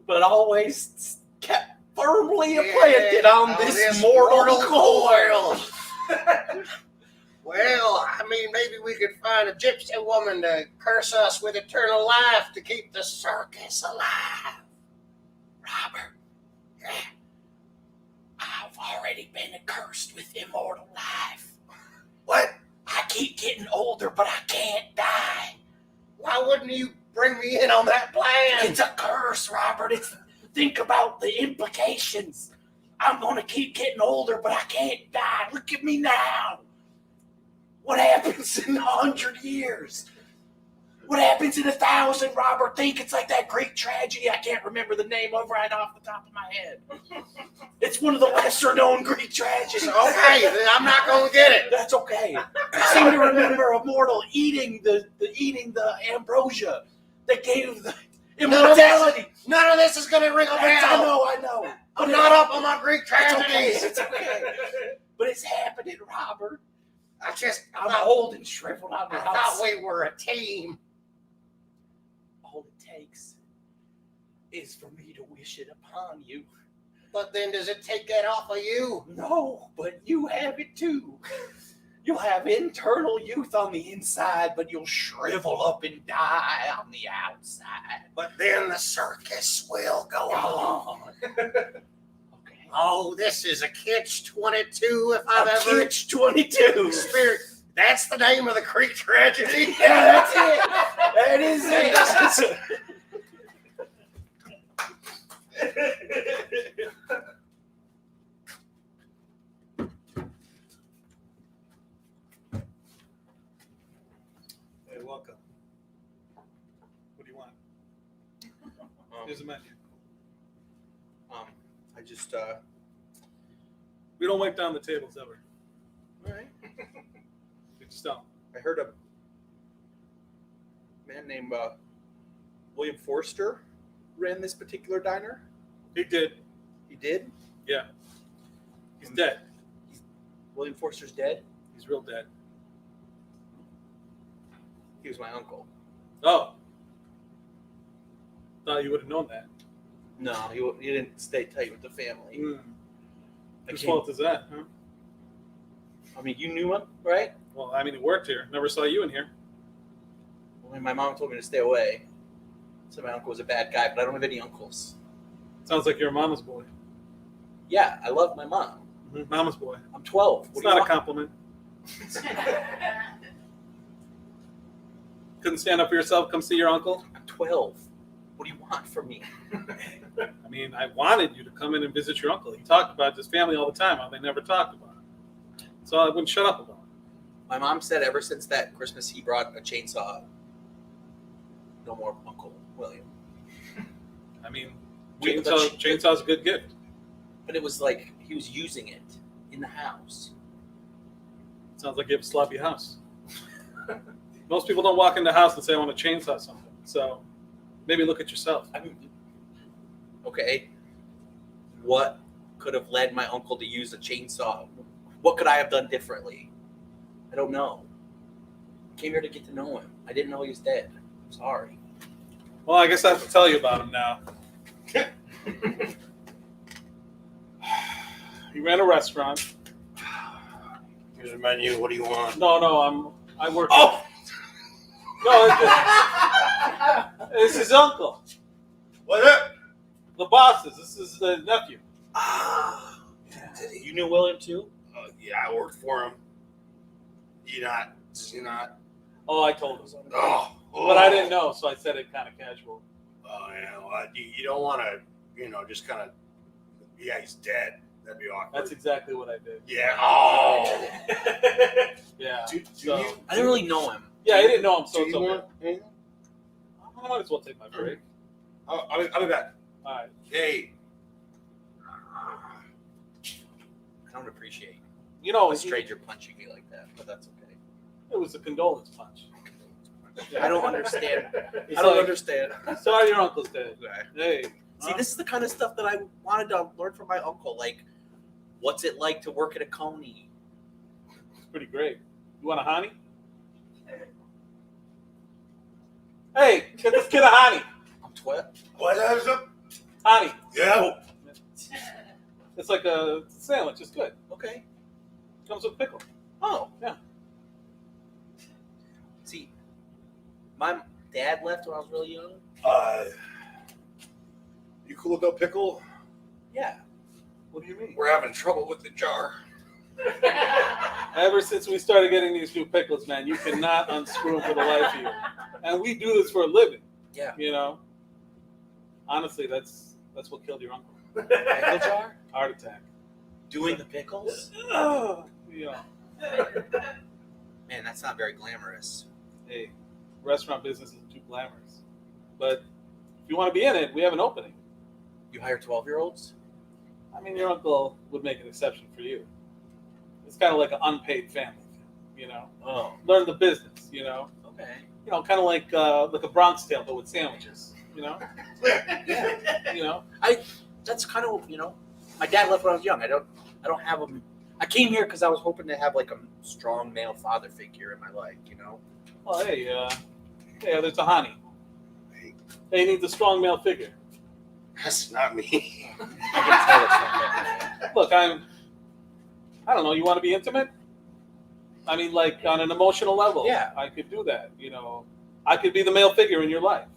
B: But always kept firmly planted on this mortal coil.
C: Well, I mean, maybe we could find a gypsy woman to curse us with eternal life to keep the circus alive.
B: Robert, I've already been cursed with immortal life.
C: What?
B: I keep getting older, but I can't die.
C: Why wouldn't you bring me in on that plan?
B: It's a curse, Robert. Think about the implications. I'm going to keep getting older, but I can't die. Look at me now. What happens in 100 years? What happens in 1,000, Robert? Think it's like that great tragedy I can't remember the name of right off the top of my head. It's one of the lesser-known Greek tragedies.
C: Okay, then I'm not going to get it.
B: That's okay. I seem to remember a mortal eating the ambrosia that gave the immortality.
C: None of this is going to ring a bell.
B: I know.
C: I'm not up on my Greek tragedies.
B: It's okay. But it's happening, Robert. I'm
C: thought-
B: old and shriveled on the
C: I thought
B: outside.
C: we were a team.
B: All it takes is for me to wish it upon you.
C: But then does it take that off of you?
B: No, but you have it too. You'll have internal youth on the inside, but you'll shrivel up and die on the outside.
C: But then the circus will go
B: Go
C: on.
B: on. Okay.
C: Oh, this is a catch-22 if I've ever
B: Catch-22.
C: Spirit. That's the name of the Greek tragedy.
B: Yeah, that's it. That is it.
L: Hey, welcome. What do you want? Here's the menu.
B: I just
L: We don't wipe down the tables ever.
B: all right.
L: We just don't.
B: I heard a man named William Forster ran this particular diner.
L: He did.
B: He did?
L: Yeah. He's dead.
B: William Forster's dead?
L: He's real dead.
B: He was my uncle.
L: Oh. Thought you would have known that.
B: No, he didn't stay tight with the family.
L: Whose fault is that? Huh?
B: I mean, you knew him, right?
L: Well, I mean, he worked here. Never saw you in here.
B: Well, my mom told me to stay away. So my uncle was a bad guy, but I don't have any uncles.
L: Sounds like you're a mama's boy.
B: Yeah, I love my mom.
L: Mama's boy.
B: I'm 12.
L: It's not a compliment. Couldn't stand up for yourself, come see your uncle?
B: I'm 12. What do you want from me?
L: I mean, I wanted you to come in and visit your uncle. He talked about his family all the time, how they never talked about it. So I wouldn't shut up about it.
B: My mom said ever since that Christmas he brought a chainsaw. No more Uncle William.
L: I mean,
B: Wait,
L: chainsaw's a good gift.
B: But it was like he was using it in the house.
L: Sounds like you have a sloppy house. Most people don't walk in the house and say, I want to chainsaw something. So maybe look at yourself.
B: I mean, okay. What could have led my uncle to use a chainsaw? What could I have done differently? I don't know. I came here to get to know him. I didn't know he was dead. I'm sorry.
L: Well, I guess I have to tell you about him now. He ran a restaurant.
C: Here's the menu. What do you want?
L: No, I work.
B: Oh!
L: No, it's his uncle.
C: What's up?
L: The bosses. This is the nephew.
B: You knew William too?
C: Yeah, I worked for him. You not?
L: Oh, I told him.
C: Oh,
L: But I didn't know, so I said it kind of casual.
C: Oh, yeah. Well, you don't want to, just kind of. Yeah, he's dead. That'd be awkward.
L: That's exactly what I did.
C: Yeah. Oh.
L: Yeah.
C: So,
B: I didn't really know him.
L: Yeah, I didn't know him, so
C: do
L: it's
C: you
L: okay.
C: want anything?
L: I might as well take my break.
C: I'll be back.
L: All right.
C: Hey.
B: I don't appreciate
L: a
B: stranger punching me like that, but that's okay.
L: It was a condolence punch.
B: I don't understand.
L: It's
B: I don't
L: like,
B: understand.
L: Sorry your uncle's dead. Hey.
B: See, this is the kind of stuff that I wanted to learn from my uncle. Like, what's it like to work at a Coney?
L: It's pretty great. You want a honey? Hey, get this kid a honey.
B: I'm 12.
C: What is it?
L: Honey.
C: Yeah.
L: It's like a sandwich. It's good.
B: Okay.
L: Comes with pickle.
B: Oh.
L: Yeah.
B: See, my dad left when I was really young.
C: You cool with no pickle?
B: Yeah.
L: What do you mean?
C: We're having trouble with the jar.
L: Ever since we started getting these new pickles, man, you cannot unscrew them for the life of you. And we do this for a living.
B: Yeah.
L: Honestly, that's what killed your uncle.
B: Pickle jar?
L: Heart attack.
B: Doing the pickles?
L: Yeah.
B: Man, that's not very glamorous.
L: Hey, restaurant business isn't too glamorous. But if you want to be in it, we have an opening.
B: You hire 12-year-olds?
L: I mean, your uncle would make an exception for you. It's kind of like an unpaid family thing,
B: Oh.
L: Learn the business,
B: Okay.
L: Kind of like a Bronx Tale, but with sandwiches,
B: Yeah. That's kind of, my dad left when I was young. I don't have him. I came here because I was hoping to have like a strong male father figure in my life,
L: Well, hey, there's a honey. They need the strong male figure.
C: That's not me.
B: I can tell it's not
L: Look, I don't know, you want to be intimate? I mean, like on an emotional level.
B: Yeah.
L: I could do that, I could be the male figure in your life.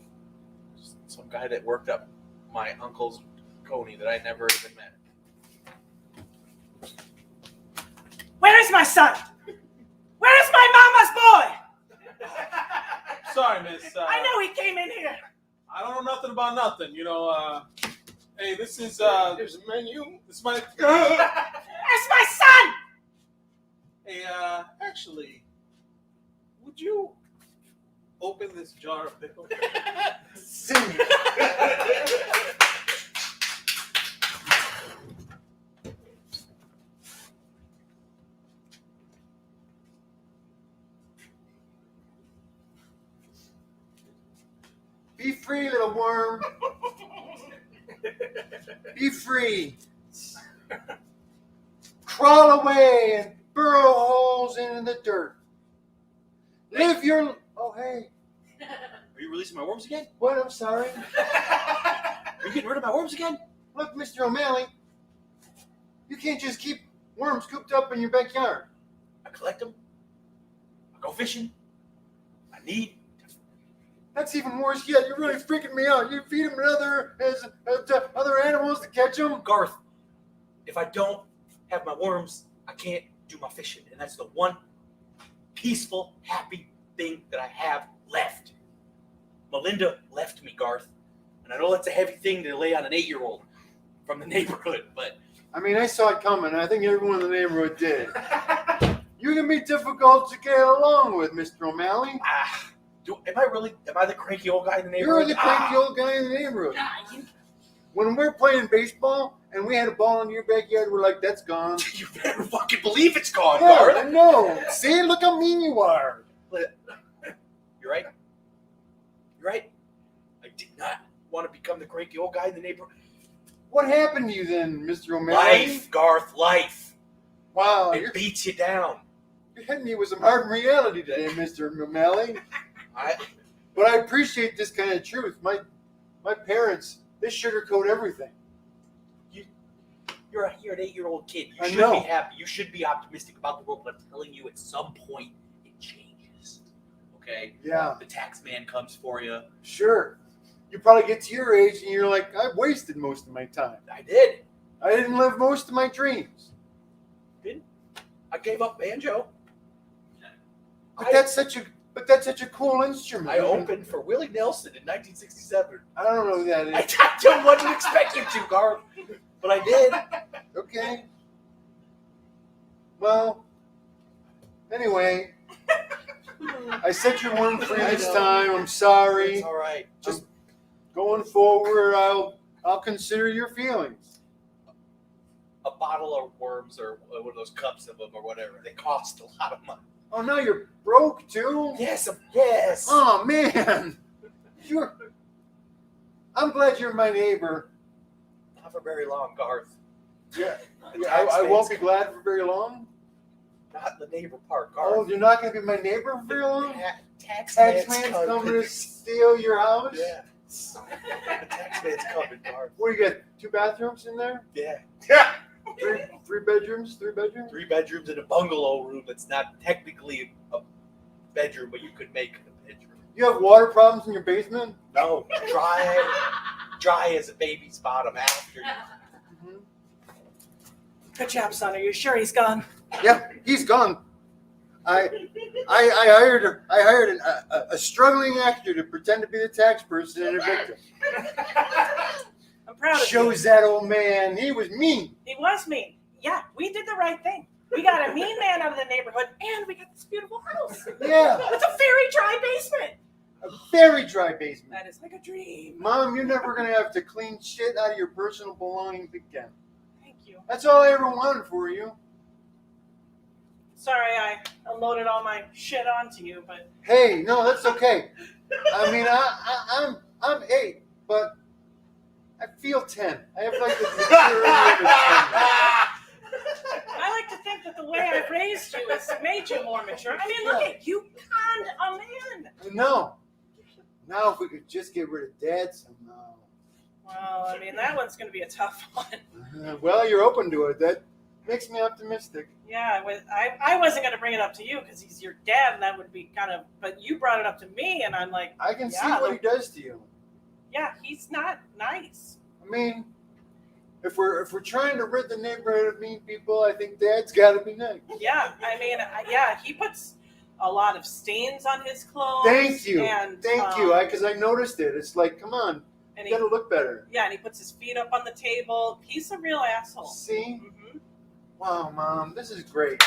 B: some guy that worked up my uncle's Coney that I never even met.
A: Where is my son? Where is my mama's boy?
L: Sorry, miss.
A: I know he came in here.
L: I don't know nothing about nothing. Hey, this is
C: There's a menu.
L: this is my
A: Where's my son?
L: Hey, actually, would you open this jar of pickles?
K: Be free, little worm. Be free. Crawl away and burrow holes in the dirt. Live your... Oh, hey.
B: Are you releasing my worms again?
K: What? I'm sorry.
B: Are you getting rid of my worms again?
K: Look, Mr. O'Malley, you can't just keep worms cooped up in your backyard.
B: I collect them. I go fishing. I need.
K: That's even worse yet. You're really freaking me out. You feed them to other animals to catch them.
B: Garth, if I don't have my worms, I can't do my fishing. And that's the one peaceful, happy thing that I have left. Melinda left me, Garth. And I know that's a heavy thing to lay on an 8-year-old from the neighborhood, but
K: I mean, I saw it coming. I think everyone in the neighborhood did. You can be difficult to get along with, Mr. O'Malley.
B: am I the cranky old guy in the
K: You're
B: neighborhood?
K: the cranky old guy in the neighborhood. When we're playing baseball and we had a ball in your backyard, we're like, that's gone.
B: You better fucking believe it's gone,
K: Yeah,
B: Garth.
K: I know. See, look how mean you are.
B: You're right. You're right. I did not want to become the cranky old guy in the neighborhood.
K: What happened to you then, Mr. O'Malley?
B: Life, Garth, life.
K: Wow,
B: It beats you down.
K: you're hitting me with some hard reality today, Mr. O'Malley. But I appreciate this kind of truth. My parents, they sugarcoat everything.
B: You're an 8-year-old kid. You
K: I
B: should
K: know.
B: be happy. You should be optimistic about the world. But I'm telling you, at some point, it changes. Okay?
K: Yeah.
B: The tax man comes for you.
K: Sure. You probably get to your age and you're like, I've wasted most of my time.
B: I did.
K: I didn't live most of my dreams.
B: I gave up banjo.
K: But that's such a cool instrument.
B: I opened for Willie Nelson in 1967.
K: I don't know who that is.
B: I don't want to expect you to, Garth, but I did.
K: Okay. Well, anyway, I set your worm free this time. I'm sorry.
B: It's all right. Just
K: Going forward, I'll consider your feelings.
B: a bottle of worms or one of those cups of them or whatever. They cost a lot of money.
K: Oh, now you're broke too?
B: Yes, yes.
K: Oh man, I'm glad you're my neighbor.
B: Not for very long, Garth.
K: Yeah, I won't be glad for very long.
B: Not the neighbor part, Garth.
K: Oh, you're not going to be my neighbor for very long?
B: Tax
K: Tax
B: man's
K: man's coming to
B: coming.
K: steal your house?
B: Yeah. The tax man's coming, Garth.
K: What, you got 2 bathrooms in there?
B: Yeah.
K: Three bedrooms? 3 bedrooms?
B: 3 bedrooms and a bungalow room that's not technically a bedroom, but you could make it a bedroom.
K: You have water problems in your basement?
B: No, dry as a baby's bottom after.
A: Good job, son. Are you sure he's gone?
K: Yeah, he's gone. I hired a struggling actor to pretend to be the tax person and a victim.
A: I'm proud of you.
K: Shows that old man. He was mean.
A: He was mean. Yeah, we did the right thing. We got a mean man out of the neighborhood, and we got this beautiful house.
K: Yeah.
A: It's a very dry basement.
K: A very dry basement.
A: That is like a dream.
K: Mom, you're never going to have to clean shit out of your personal belongings again.
A: Thank you.
K: That's all I ever wanted for you.
A: Sorry I unloaded all my shit onto you, but
K: Hey, no, that's okay. I mean, I'm 8, but I feel 10. I have like the maturity of a 10.
A: I like to think that the way I raised you has made you more mature. I mean, look at you, conned a man.
K: No. Now, if we could just get rid of Dad somehow.
A: Well, I mean, that one's going to be a tough one.
K: Well, you're open to it. That makes me optimistic.
A: Yeah, I wasn't going to bring it up to you because he's your dad, and that would be kind of. But you brought it up to me, and I'm like,
K: I can see
A: yeah,
K: what he does to you.
A: Yeah, he's not nice.
K: I mean, if we're trying to rid the neighborhood of mean people, I think Dad's got to be nice.
A: Yeah, I mean, yeah, he puts a lot of stains on his clothes.
K: Thank you.
A: And,
K: Thank you. Because I noticed it. It's like, come on,
A: and
K: you got to look better.
A: Yeah, and he puts his feet up on the table. He's a real asshole.
K: See?
A: Mm-hmm.
K: Wow, Mom, this is great.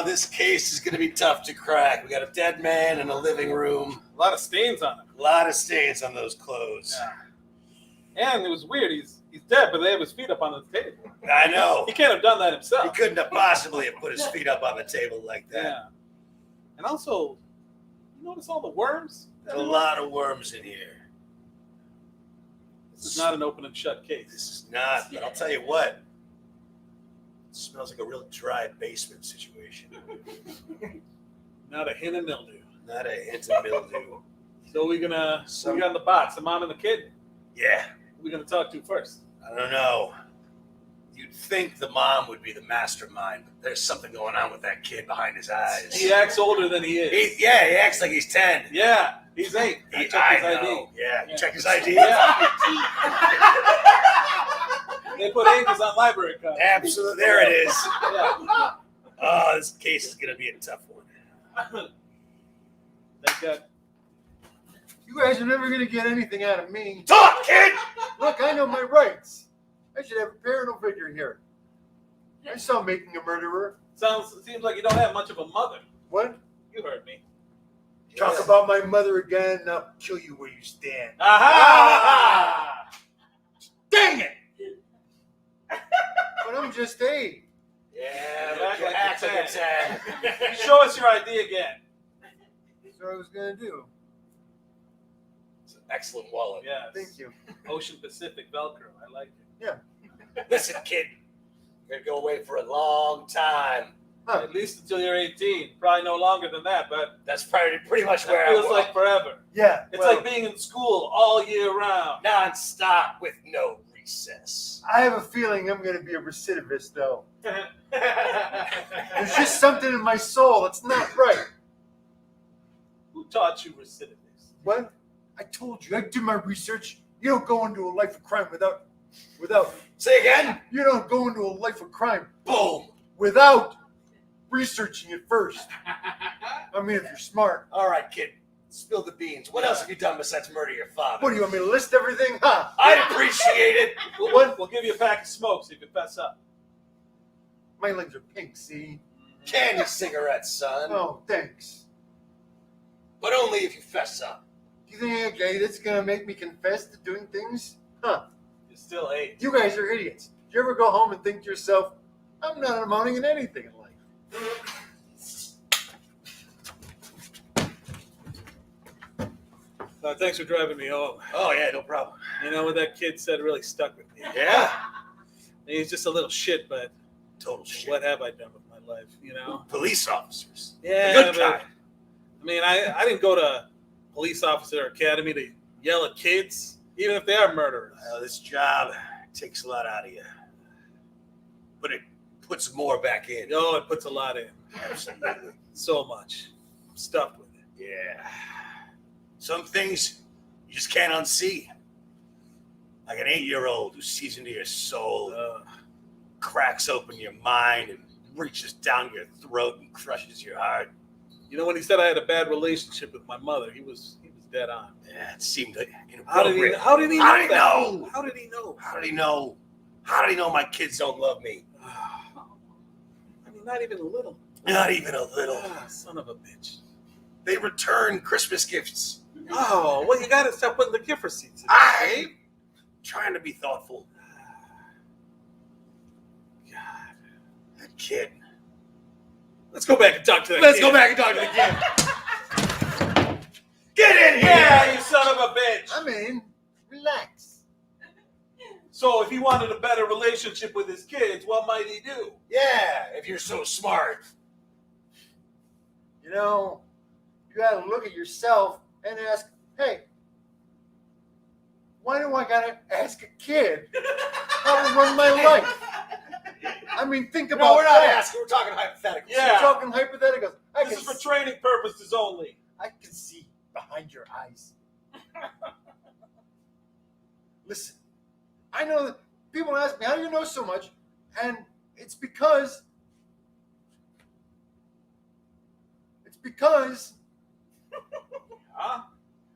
C: This case is going to be tough to crack. We got a dead man in a living room.
L: A lot of stains on it.
C: A lot of stains on those clothes.
L: Yeah. And it was weird. He's dead, but they have his feet up on the table.
C: I know.
L: He can't have done that
C: He
L: himself.
C: couldn't have possibly have put his feet up on the table like that.
L: Yeah. And also, you notice all the worms?
C: There's a lot of worms in here.
L: This is not an open and shut case.
C: This is not, but I'll tell you what. It smells like a real dry basement situation.
L: Not a hint of mildew.
C: Not a hint of mildew.
L: So we got in the box, the mom and the kid.
B: Yeah.
L: Who we gonna talk to first?
B: I don't know. You'd think the mom would be the mastermind, but there's something going on with that kid behind his eyes.
L: He acts older than he is.
B: He acts like he's 10.
L: Yeah, he's 8. I checked his ID.
B: Yeah, check his ID.
L: Yeah. They put ages on library cards.
B: Absolutely. There it is.
L: Yeah.
B: Oh, this case is going to be a tough one.
L: Thank God.
K: You guys are never going to get anything out of me.
B: Talk, kid!
K: Look, I know my rights. I should have a parental figure here. I saw Making a Murderer.
L: Seems like you don't have much of a mother.
K: What?
L: You heard me.
K: Talk about my mother again, and I'll kill you where you stand.
L: Aha!
K: Dang it! But I'm just 8.
B: Yeah,
L: Act like
B: act
L: you're
B: like a 10.
L: Show us your ID again.
K: That's what I was going to do.
B: It's an excellent wallet.
L: Yes.
K: Thank you.
L: Ocean Pacific Velcro. I like it.
B: Listen, kid, you're going to go away for a long time.
K: Huh.
L: At least until you're 18. Probably no longer than that, but
B: That's probably pretty much
L: that
B: where I
L: feels
B: was.
L: like forever.
K: Yeah.
L: It's
K: well,
L: like being in school all year round.
B: Non-stop with no recess.
K: I have a feeling I'm going to be a recidivist, though. There's just something in my soul that's not right.
L: Who taught you recidivist?
K: What? I told you. I did my research. You don't go into a life of crime without.
B: Say again?
K: You don't go into a life of crime
B: Boom.
K: without researching it first. I mean, if you're smart.
B: All right, kid. Spill the beans. What else have you done besides murder your father?
K: What do you want me to list everything? Huh?
B: I'd appreciate it.
L: We'll give you a pack of smokes if you fess up.
K: My legs are pink, see?
B: Candy cigarettes, son.
K: Oh, thanks.
B: But only if you fess up.
K: Do you think, okay, this is going to make me confess to doing things? Huh.
L: You're still 8.
K: You guys are idiots. Do you ever go home and think to yourself, I'm not amounting in anything in life?
L: Thanks for driving me home.
B: Oh, yeah, no problem.
L: You know what that kid said really stuck with me.
B: Yeah?
L: He's just a little shit, but
B: Total shit.
L: what have I done with my life, you know?
B: Police officers.
L: Yeah,
B: The good
L: but,
B: kind.
L: I mean, I didn't go to police officer academy to yell at kids, even if they are murderers.
B: Well, this job takes a lot out of you. But it puts more back in.
L: Oh, it puts a lot in.
B: Absolutely.
L: So much. I'm stuffed with it.
B: Yeah. Some things you just can't unsee. Like an 8-year-old who sees into your soul, cracks open your mind, and reaches down your throat and crushes your heart.
L: You know, when he said I had a bad relationship with my mother, he was dead on.
B: Yeah, it seemed
L: How did
B: inappropriate.
L: he know
B: How did he
L: that?
B: know?
L: How did he know?
B: How did he know? How did he know my kids don't love me?
L: I mean, not even a little.
B: Not even a little.
L: Son of a bitch.
B: They return Christmas gifts.
L: Oh, well, you got to stop putting the gift receipts in.
B: I'm trying to be thoughtful.
L: God.
B: That kid.
L: Let's go back and talk to that
B: Let's
L: kid.
B: go back and talk to the kid. Get in here!
L: Yeah, you son of a bitch.
K: I mean, relax.
L: So if he wanted a better relationship with his kids, what might he do?
B: Yeah, if you're so smart.
K: You know, you got to look at yourself and ask, hey, why do I got to ask a kid how to run my life? I mean, think about
B: No, we're not
K: that.
B: asking. We're talking hypotheticals.
L: Yeah.
K: We're talking hypotheticals.
L: This is for training purposes only.
K: I can see behind your eyes. Listen, I know that people ask me, how do you know so much? And it's because
L: Huh?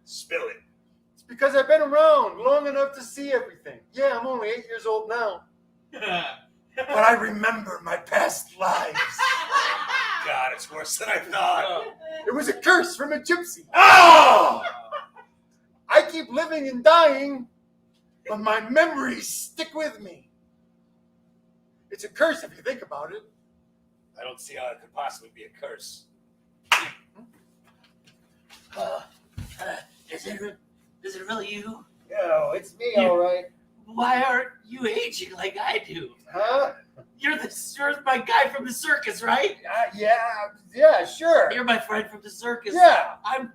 B: Spill it.
K: it's because I've been around long enough to see everything. Yeah, I'm only 8 years old now, but I remember my past lives.
B: God, it's worse than I thought.
K: It was a curse from a gypsy.
B: Oh!
K: I keep living and dying, but my memories stick with me. It's a curse if you think about it.
B: I don't see how it could possibly be a curse.
M: Is it really you?
K: Yo, it's me, all right.
M: Why aren't you aging like I do?
K: Huh?
M: You're my guy from the circus, right?
K: Yeah, sure.
M: You're my friend from the circus.
K: Yeah.
M: I'm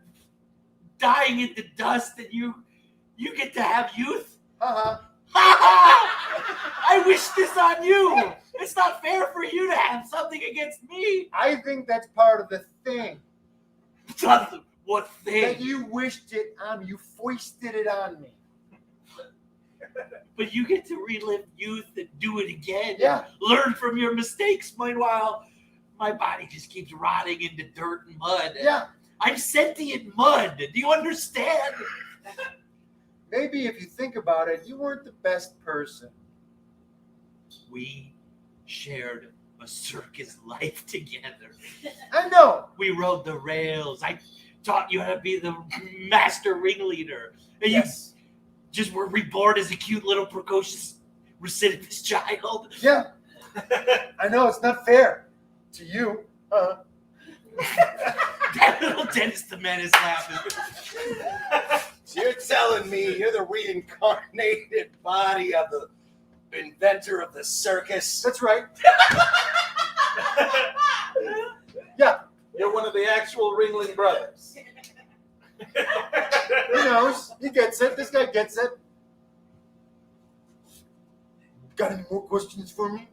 M: dying into dust and you get to have youth?
K: Uh-huh.
M: I wish this on you. It's not fair for you to have something against me.
K: I think that's part of the thing.
M: What thing?
K: That you wished it on me. You foisted it on me.
M: But you get to relive youth and do it again.
K: Yeah.
M: Learn from your mistakes. Meanwhile, my body just keeps rotting into dirt and mud.
K: Yeah.
M: I'm sentient mud. Do you understand?
K: Maybe if you think about it, you weren't the best person.
M: We shared a circus life together.
K: I know.
M: We rode the rails. I taught you how to be the master ringleader. And you just were reborn as a cute little precocious recidivist child.
K: Yeah. I know, it's not fair to you.
M: That little Dennis the Menace laughing.
C: So you're telling me you're the reincarnated body of the inventor of the circus?
K: That's right. Yeah.
L: You're one of the actual Ringling brothers.
K: He knows. He gets it. This guy gets it. Got any more questions for me?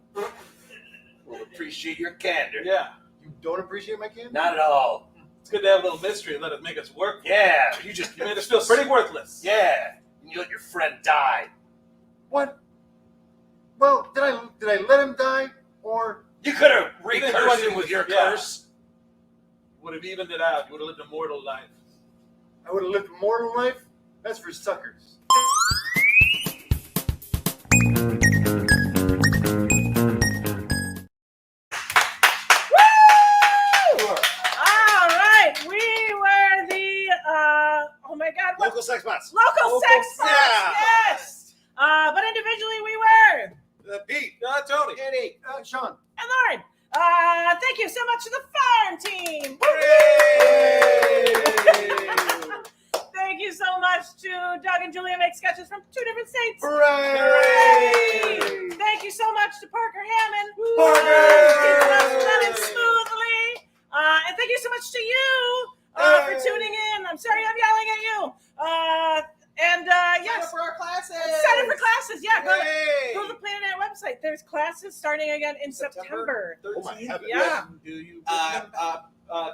C: We'll appreciate your candor.
L: Yeah.
K: You don't appreciate my candor?
C: Not at all.
L: It's good to have a little mystery and let it make us work.
C: Yeah.
L: You made us feel pretty worthless.
C: Yeah. And you let your friend die.
K: What? Well, did I let him die? Or
C: You could have
L: You didn't do
C: recursed
L: anything
C: him with your
L: yeah.
C: curse.
L: Would have evened it out. You would have lived a mortal life.
K: I would have lived a mortal life? That's for suckers.
A: All right, we were the oh my God, what?
C: Local sex bots.
A: Local sex bots,
C: yeah.
A: yes. But individually, we were
C: Pete.
L: Tony.
C: Eddie.
K: Sean.
A: and Lauren. Thank you so much to the farm team. Thank you so much to Doug and Julia make sketches from 2 different states.
K: Hooray!
A: Thank you so much to Parker Hammond.
C: Parker!
A: Keeping us running smoothly. And thank you so much to you for tuning in. I'm sorry I'm yelling at you. Yes.
F: For our classes.
A: Sign up for classes. Yeah, go to the Planet Ant website. There's classes starting again in September.
C: Oh my heavens.
A: Yeah.
L: Do you?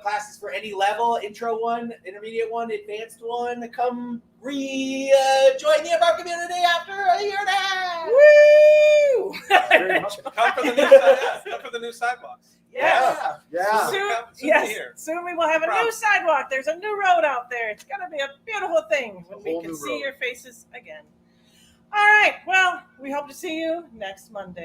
B: Classes for any level, intro one, intermediate one, advanced one. Come join the above community after a year and a half.
A: Woo!
L: Come for the new sidewalk. Come for the new sidewalks.
A: Yeah.
K: Yeah.
A: Soon,
L: Soon
A: yes.
L: here.
A: Soon we will have a new sidewalk. There's a new road out there. It's gonna be a beautiful thing when we
K: whole
A: can
K: new
A: see
K: road.
A: your faces again. All right. Well, we hope to see you next Monday.